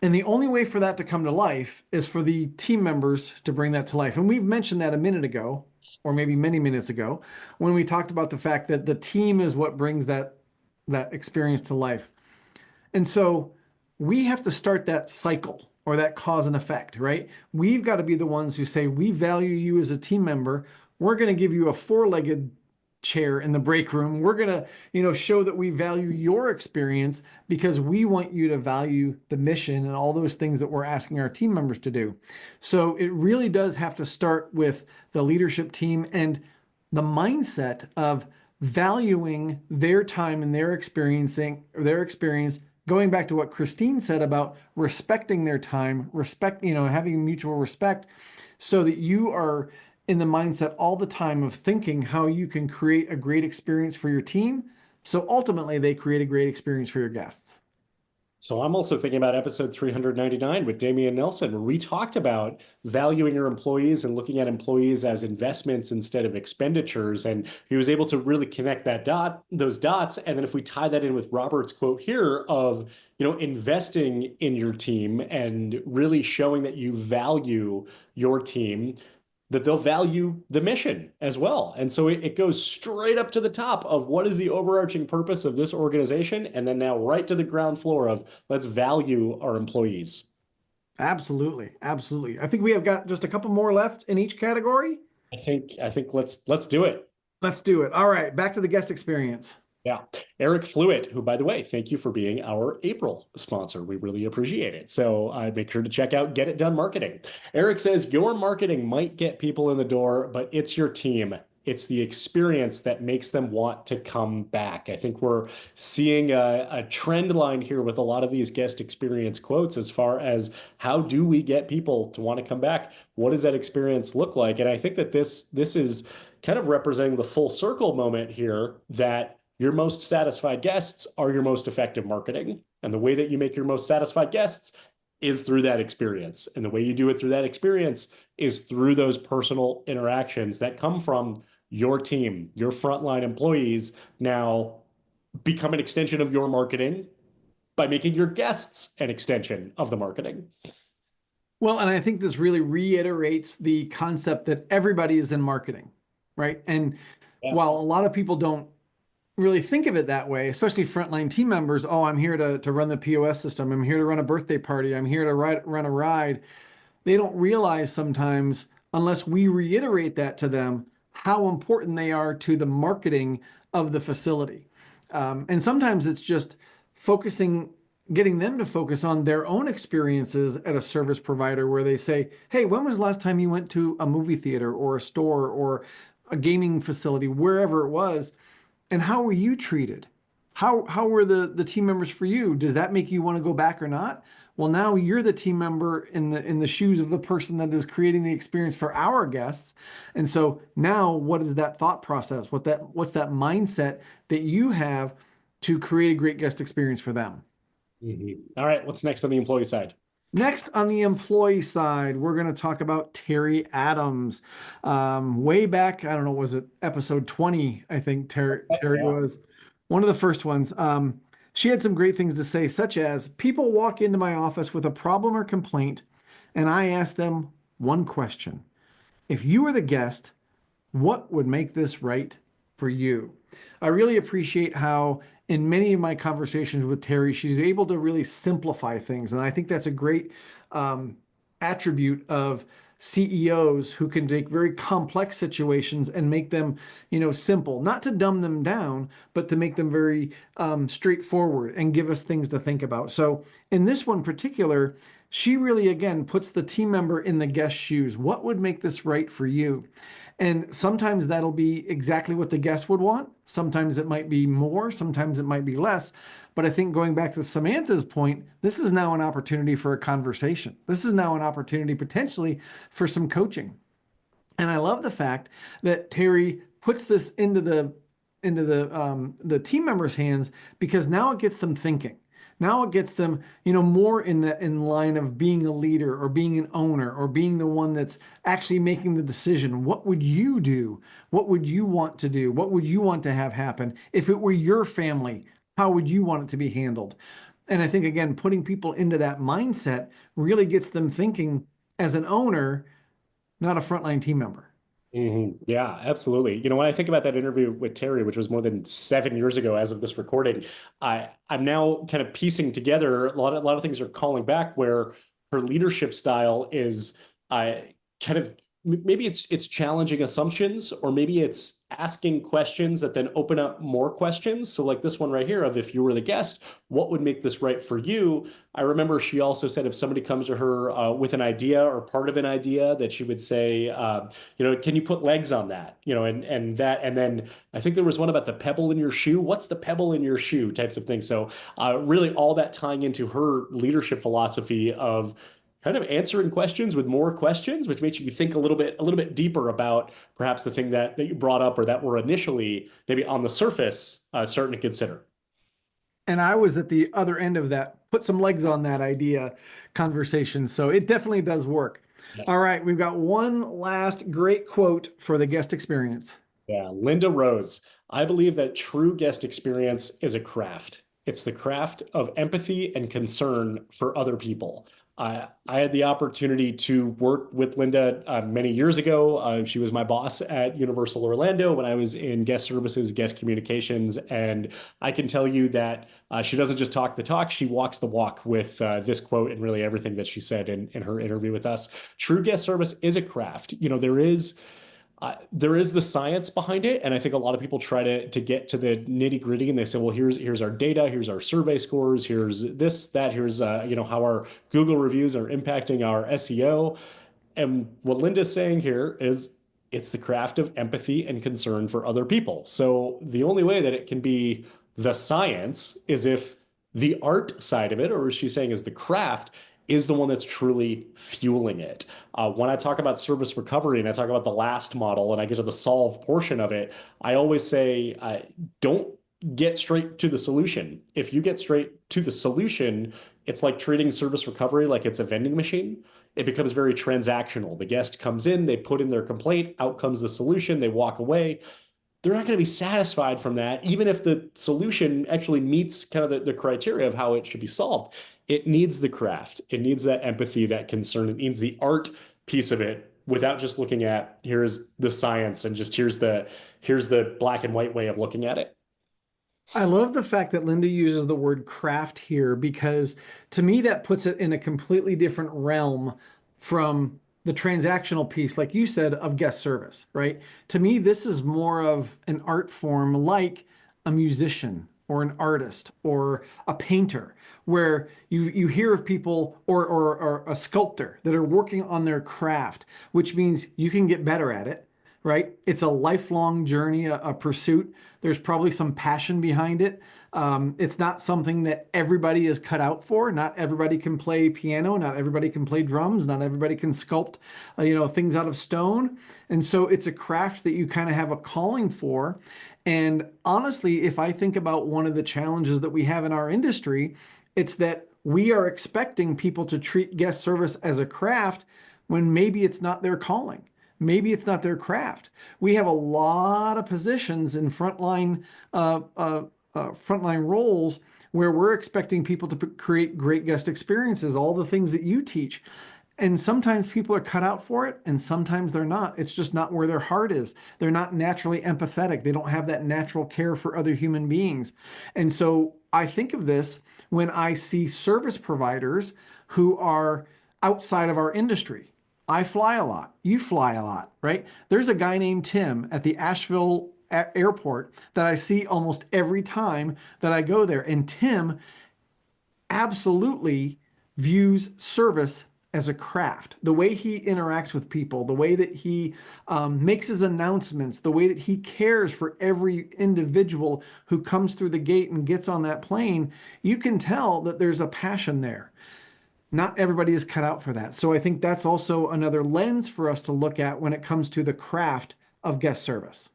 [SPEAKER 1] And the only way for that to come to life is for the team members to bring that to life. And we've mentioned that a minute ago, or maybe many minutes ago, when we talked about the fact that the team is what brings that experience to life. And so we have to start that cycle or that cause and effect, right? We've got to be the ones who say, we value you as a team member. We're going to give you a four-legged chair in the break room. We're going to, show that we value your experience because we want you to value the mission and all those things that we're asking our team members to do. So it really does have to start with the leadership team and the mindset of valuing their time and their experience, going back to what Christine said about respecting their time, having mutual respect so that you are in the mindset all the time of thinking how you can create a great experience for your team. So ultimately they create a great experience for your guests.
[SPEAKER 2] So I'm also thinking about episode 399 with Damian Nelson, where we talked about valuing your employees and looking at employees as investments instead of expenditures. And he was able to really connect those dots. And then if we tie that in with Robert's quote here of, investing in your team and really showing that you value your team, that they'll value the mission as well. And so it goes straight up to the top of what is the overarching purpose of this organization, and then now right to the ground floor of let's value our employees.
[SPEAKER 1] Absolutely. Absolutely. I think we have got just a couple more left in each category.
[SPEAKER 2] I think let's do it.
[SPEAKER 1] Let's do it. All right, back to the guest experience.
[SPEAKER 2] Yeah. Eric Fluitt, who, by the way, thank you for being our April sponsor. We really appreciate it. So make sure to check out Get It Done Marketing. Eric says, your marketing might get people in the door, but it's your team. It's the experience that makes them want to come back. I think we're seeing a trend line here with a lot of these guest experience quotes as far as how do we get people to want to come back? What does that experience look like? And I think that this is kind of representing the full circle moment here, that your most satisfied guests are your most effective marketing. And the way that you make your most satisfied guests is through that experience. And the way you do it through that experience is through those personal interactions that come from your team, your frontline employees now become an extension of your marketing by making your guests an extension of the marketing.
[SPEAKER 1] Well, and I think this really reiterates the concept that everybody is in marketing, right? And while a lot of people don't really think of it that way, especially frontline team members, oh, I'm here to run the POS system. I'm here to run a birthday party. I'm here to run a ride. They don't realize sometimes, unless we reiterate that to them, how important they are to the marketing of the facility. And sometimes it's just getting them to focus on their own experiences at a service provider where they say, hey, when was the last time you went to a movie theater or a store or a gaming facility, wherever it was? And how were you treated? How were the team members for you? Does that make you want to go back or not? Well, now you're the team member in the shoes of the person that is creating the experience for our guests. And so now what is that thought process? What's that mindset that you have to create a great guest experience for them?
[SPEAKER 2] Mm-hmm. All right, what's next on the employee side?
[SPEAKER 1] Next on the employee side, we're going to talk about Terry Adams. Way back, I don't know, was it episode 20? I think Terry was one of the first ones. She had some great things to say, such as, people walk into my office with a problem or complaint, and I ask them one question. if you were the guest, what would make this right for you? I really appreciate how, in many of my conversations with Terry, she's able to really simplify things. And I think that's a great um, attribute of CEOs who can take very complex situations and make them, simple, not to dumb them down, but to make them very straightforward and give us things to think about. So in this one particular, she really, again, puts the team member in the guest's shoes. What would make this right for you? And sometimes that'll be exactly what the guest would want. Sometimes it might be more, sometimes it might be less. But I think going back to Samantha's point, this is now an opportunity for a conversation. This is now an opportunity potentially for some coaching. And I love the fact that Terry puts this into the team members' hands, because now it gets them thinking. Now it gets them, more in line of being a leader or being an owner or being the one that's actually making the decision. What would you do? What would you want to do? What would you want to have happen? If it were your family, how would you want it to be handled? And I think, again, putting people into that mindset really gets them thinking as an owner, not a frontline team member.
[SPEAKER 2] Yeah, absolutely. When I think about that interview with Terry, which was more than 7 years ago as of this recording, I'm now kind of piecing together a lot of things are calling back where her leadership style is kind of maybe it's challenging assumptions, or maybe it's asking questions that then open up more questions. So like this one right here of, if you were the guest, what would make this right for you? I remember she also said if somebody comes to her with an idea or part of an idea, that she would say, can you put legs on that? And then I think there was one about the pebble in your shoe. What's the pebble in your shoe? Types of things. So really all that tying into her leadership philosophy of kind of answering questions with more questions, which makes you think a little bit deeper about perhaps the thing that you brought up, or that were initially maybe on the surface starting to consider.
[SPEAKER 1] And I was at the other end of that, put some legs on that idea conversation. So it definitely does work. All
[SPEAKER 2] Yes.
[SPEAKER 1] right, we've got one last great quote for the guest experience.
[SPEAKER 2] Yeah, Linda Rose. I believe that true guest experience is a craft. It's the craft of empathy and concern for other people. I had the opportunity to work with Linda many years ago. She was my boss at Universal Orlando when I was in guest services, guest communications, and I can tell you that she doesn't just talk the talk, she walks the walk with this quote and really everything that she said in her interview with us. True guest service is a craft. There is the science behind it, and I think a lot of people try to get to the nitty gritty, and they say, well, here's our data, here's our survey scores, here's this, that, here's how our Google reviews are impacting our SEO. And what Linda's saying here is it's the craft of empathy and concern for other people. So the only way that it can be the science is if the art side of it, or as she's saying is the craft, is the one that's truly fueling it. When I talk about service recovery and I talk about the last model and I get to the solve portion of it, I always say, don't get straight to the solution. If you get straight to the solution, it's like treating service recovery like it's a vending machine. It becomes very transactional. The guest comes in, they put in their complaint, out comes the solution, they walk away. They're not going to be satisfied from that, even if the solution actually meets kind of the criteria of how it should be solved. It needs the craft. It needs that empathy, that concern. It needs the art piece of it without just looking at here's the science and just here's the black and white way of looking at it.
[SPEAKER 1] I love the fact that Linda uses the word craft here, because to me that puts it in a completely different realm from the transactional piece, like you said, of guest service, right? To me, this is more of an art form like a musician or an artist or a painter, where you hear of people or a sculptor that are working on their craft, which means you can get better at it, right? It's a lifelong journey, a pursuit. There's probably some passion behind it. It's not something that everybody is cut out for. Not everybody can play piano. Not everybody can play drums. Not everybody can sculpt, things out of stone. And so it's a craft that you kind of have a calling for. And honestly, if I think about one of the challenges that we have in our industry, it's that we are expecting people to treat guest service as a craft when maybe it's not their calling. Maybe it's not their craft. We have a lot of positions in frontline roles where we're expecting people to create great guest experiences, all the things that you teach. And sometimes people are cut out for it, and sometimes they're not. It's just not where their heart is. They're not naturally empathetic. They don't have that natural care for other human beings. And so I think of this when I see service providers who are outside of our industry. I fly a lot. You fly a lot, right? There's a guy named Tim at the Asheville airport that I see almost every time that I go there. And Tim absolutely views service as a craft. The way he interacts with people, the way that he makes his announcements, the way that he cares for every individual who comes through the gate and gets on that plane, you can tell that there's a passion there. Not everybody is cut out for that. So I think that's also another lens for us to look at when it comes to the craft of guest service.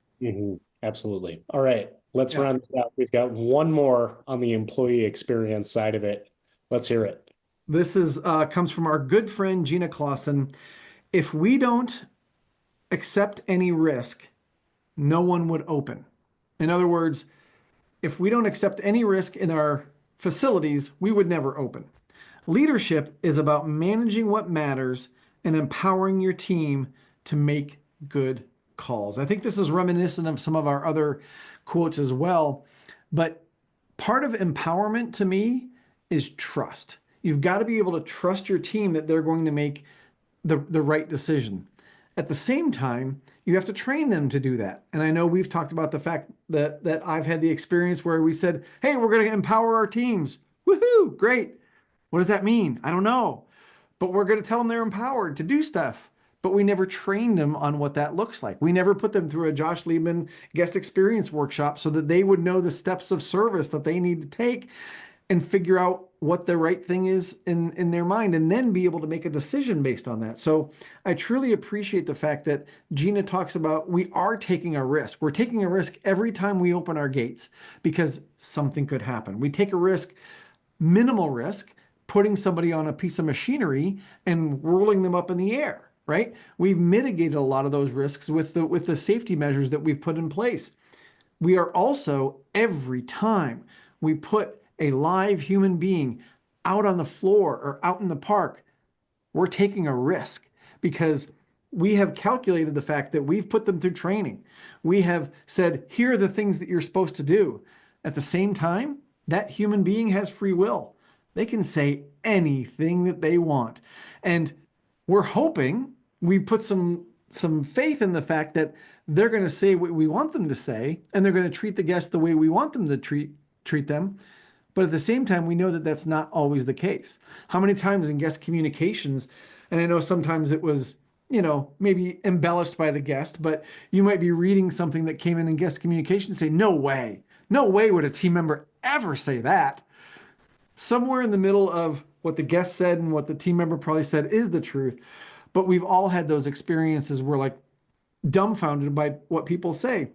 [SPEAKER 2] Absolutely. All right, let's
[SPEAKER 1] Yeah.
[SPEAKER 2] round this out. We've got one more on the employee experience side of it. Let's hear it.
[SPEAKER 1] This is comes from our good friend Gina Clausen. If we don't accept any risk, no one would open. In other words, if we don't accept any risk in our facilities, we would never open. Leadership is about managing what matters and empowering your team to make good calls. I think this is reminiscent of some of our other quotes as well. But part of empowerment to me is trust. You've got to be able to trust your team that they're going to make the right decision. At the same time, you have to train them to do that. And I know we've talked about the fact that I've had the experience where we said, hey, we're going to empower our teams. Woohoo, great. What does that mean? I don't know. But we're going to tell them they're empowered to do stuff. But we never trained them on what that looks like. We never put them through a Josh Liebman guest experience workshop so that they would know the steps of service that they need to take and figure out what the right thing is in their mind and then be able to make a decision based on that. So I truly appreciate the fact that Gina talks about we are taking a risk. We're taking a risk every time we open our gates because something could happen. We take a risk, minimal risk, putting somebody on a piece of machinery and rolling them up in the air, right? We've mitigated a lot of those risks with the safety measures that we've put in place. We are also, every time we put a live human being out on the floor or out in the park, we're taking a risk because we have calculated the fact that we've put them through training. We have said, here are the things that you're supposed to do. At the same time, that human being has free will. They can say anything that they want. And we're hoping we put some faith in the fact that they're going to say what we want them to say, and they're going to treat the guests the way we want them to treat them. But at the same time, we know that that's not always the case. How many times in guest communications, and I know sometimes it was, maybe embellished by the guest, but you might be reading something that came in guest communication and say, no way would a team member ever say that. Somewhere in the middle of what the guest said and what the team member probably said is the truth. But we've all had those experiences where like dumbfounded by what people say.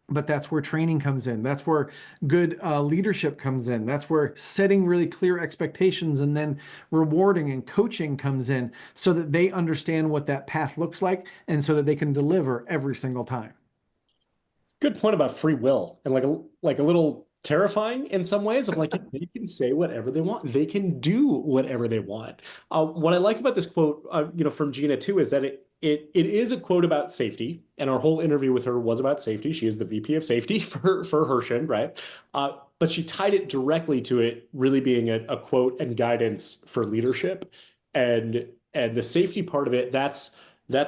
[SPEAKER 1] But that's where training comes in. That's where good leadership comes in. That's where setting really clear expectations and then rewarding and coaching comes in so that they understand what that path looks like and so that they can deliver every single time.
[SPEAKER 2] Good point about free will and like a little terrifying in some ways of like they can say whatever they want. They can do whatever they want. What I like about this quote, from Gina too, is that it is a quote about safety, and our whole interview with her was about safety. She is the VP of safety for Hershen, right? But she tied it directly to it really being a quote and guidance for leadership, and the safety part of it. That's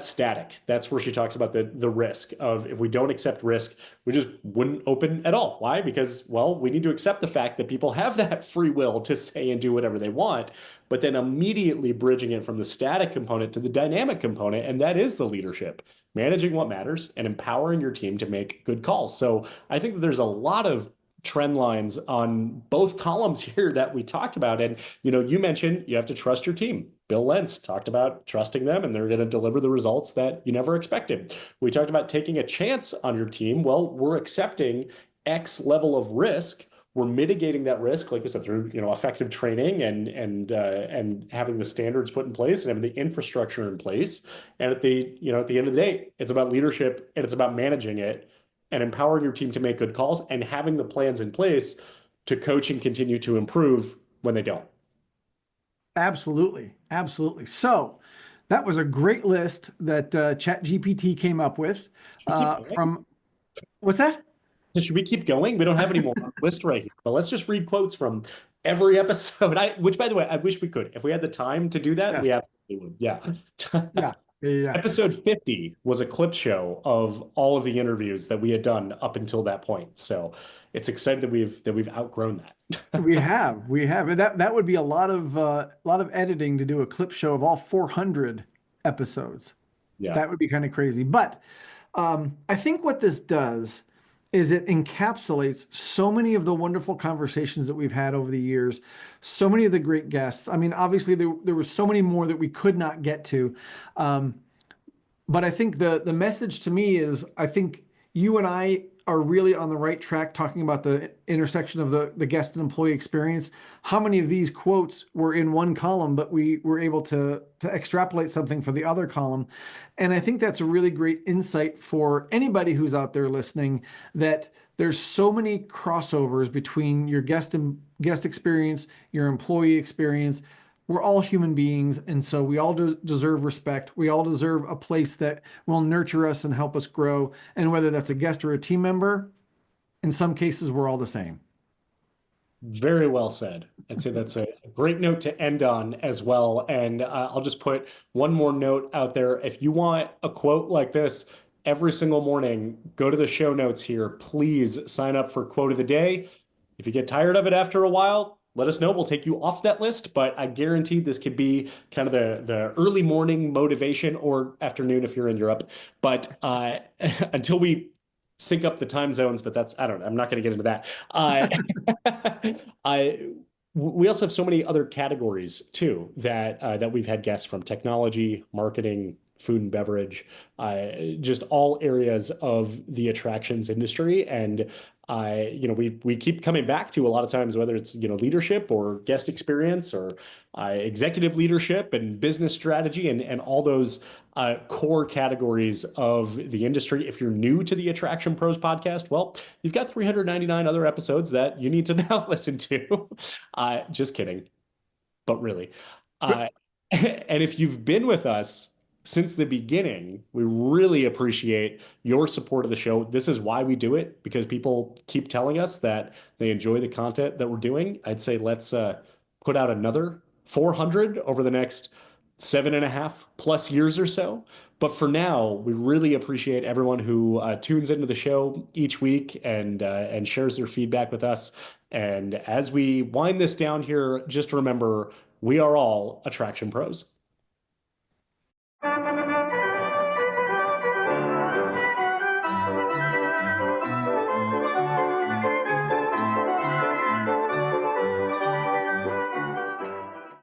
[SPEAKER 2] static. That's where she talks about the risk of if we don't accept risk, we just wouldn't open at all. Why? Because, well, we need to accept the fact that people have that free will to say and do whatever they want, but then immediately bridging it from the static component to the dynamic component. And that is the leadership, managing what matters and empowering your team to make good calls. So I think that there's a lot of trend lines on both columns here that we talked about. And, you mentioned you have to trust your team. Bill Lentz talked about trusting them and they're going to deliver the results that you never expected. We talked about taking a chance on your team. Well, we're accepting X level of risk. We're mitigating that risk, like I said, through effective training and having the standards put in place and having the infrastructure in place. And at the end of the day, it's about leadership and it's about managing it and empowering your team to make good calls and having the plans in place to coach and continue to improve when they don't.
[SPEAKER 1] Absolutely. Absolutely. So That was a great list that ChatGPT came up with
[SPEAKER 2] Should we keep going?
[SPEAKER 1] from what's that?
[SPEAKER 2] Should we keep going? We don't have any more on the list right here, but let's just read quotes from every episode. Which, by the way, I wish we could. If we had the time to do that, we
[SPEAKER 1] Yes.
[SPEAKER 2] absolutely would. Yeah.
[SPEAKER 1] Yeah. Yeah. Yeah.
[SPEAKER 2] Episode 50 was a clip show of all of the interviews that we had done up until that point. So it's exciting that we've outgrown that.
[SPEAKER 1] We have. And that would be a lot of editing to do a clip show of all 400 episodes.
[SPEAKER 2] Yeah.
[SPEAKER 1] That would be kind of crazy. But I think what this does is it encapsulates so many of the wonderful conversations that we've had over the years, so many of the great guests. I mean, obviously there were so many more that we could not get to. Um, but I think the message to me is I think you and I are really on the right track talking about the intersection of the guest and employee experience. How many of these quotes were in one column, but we were able to extrapolate something for the other column. And I think that's a really great insight for anybody who's out there listening, that there's so many crossovers between your guest experience, your employee experience. We're all human beings, and so we all deserve respect. We all deserve a place that will nurture us and help us grow. And whether that's a guest or a team member, in some cases, we're all the same.
[SPEAKER 2] Very well said. I'd say that's a great note to end on as well. And I'll just put one more note out there. If you want a quote like this every single morning, go to the show notes here. Please sign up for quote of the day. If you get tired of it after a while, let us know. We'll take you off that list. But I guarantee this could be kind of the early morning motivation, or afternoon if you're in Europe. But until we sync up the time zones, but that's, I don't know. I'm not going to get into that. I we also have so many other categories too that we've had guests from: technology, marketing, food and beverage, just all areas of the attractions industry. And we keep coming back to, a lot of times, whether it's leadership or guest experience or executive leadership and business strategy, and all those core categories of the industry. If you're new to the Attraction Pros podcast, well, you've got 399 other episodes that you need to now listen to. Just kidding, but really. Uh, and if you've been with us since the beginning, we really appreciate your support of the show. This is why we do it, because people keep telling us that they enjoy the content that we're doing. I'd say let's put out another 400 over the next 7.5+ years or so. But for now, we really appreciate everyone who tunes into the show each week and shares their feedback with us. And as we wind this down here, just remember, we are all Attraction Pros.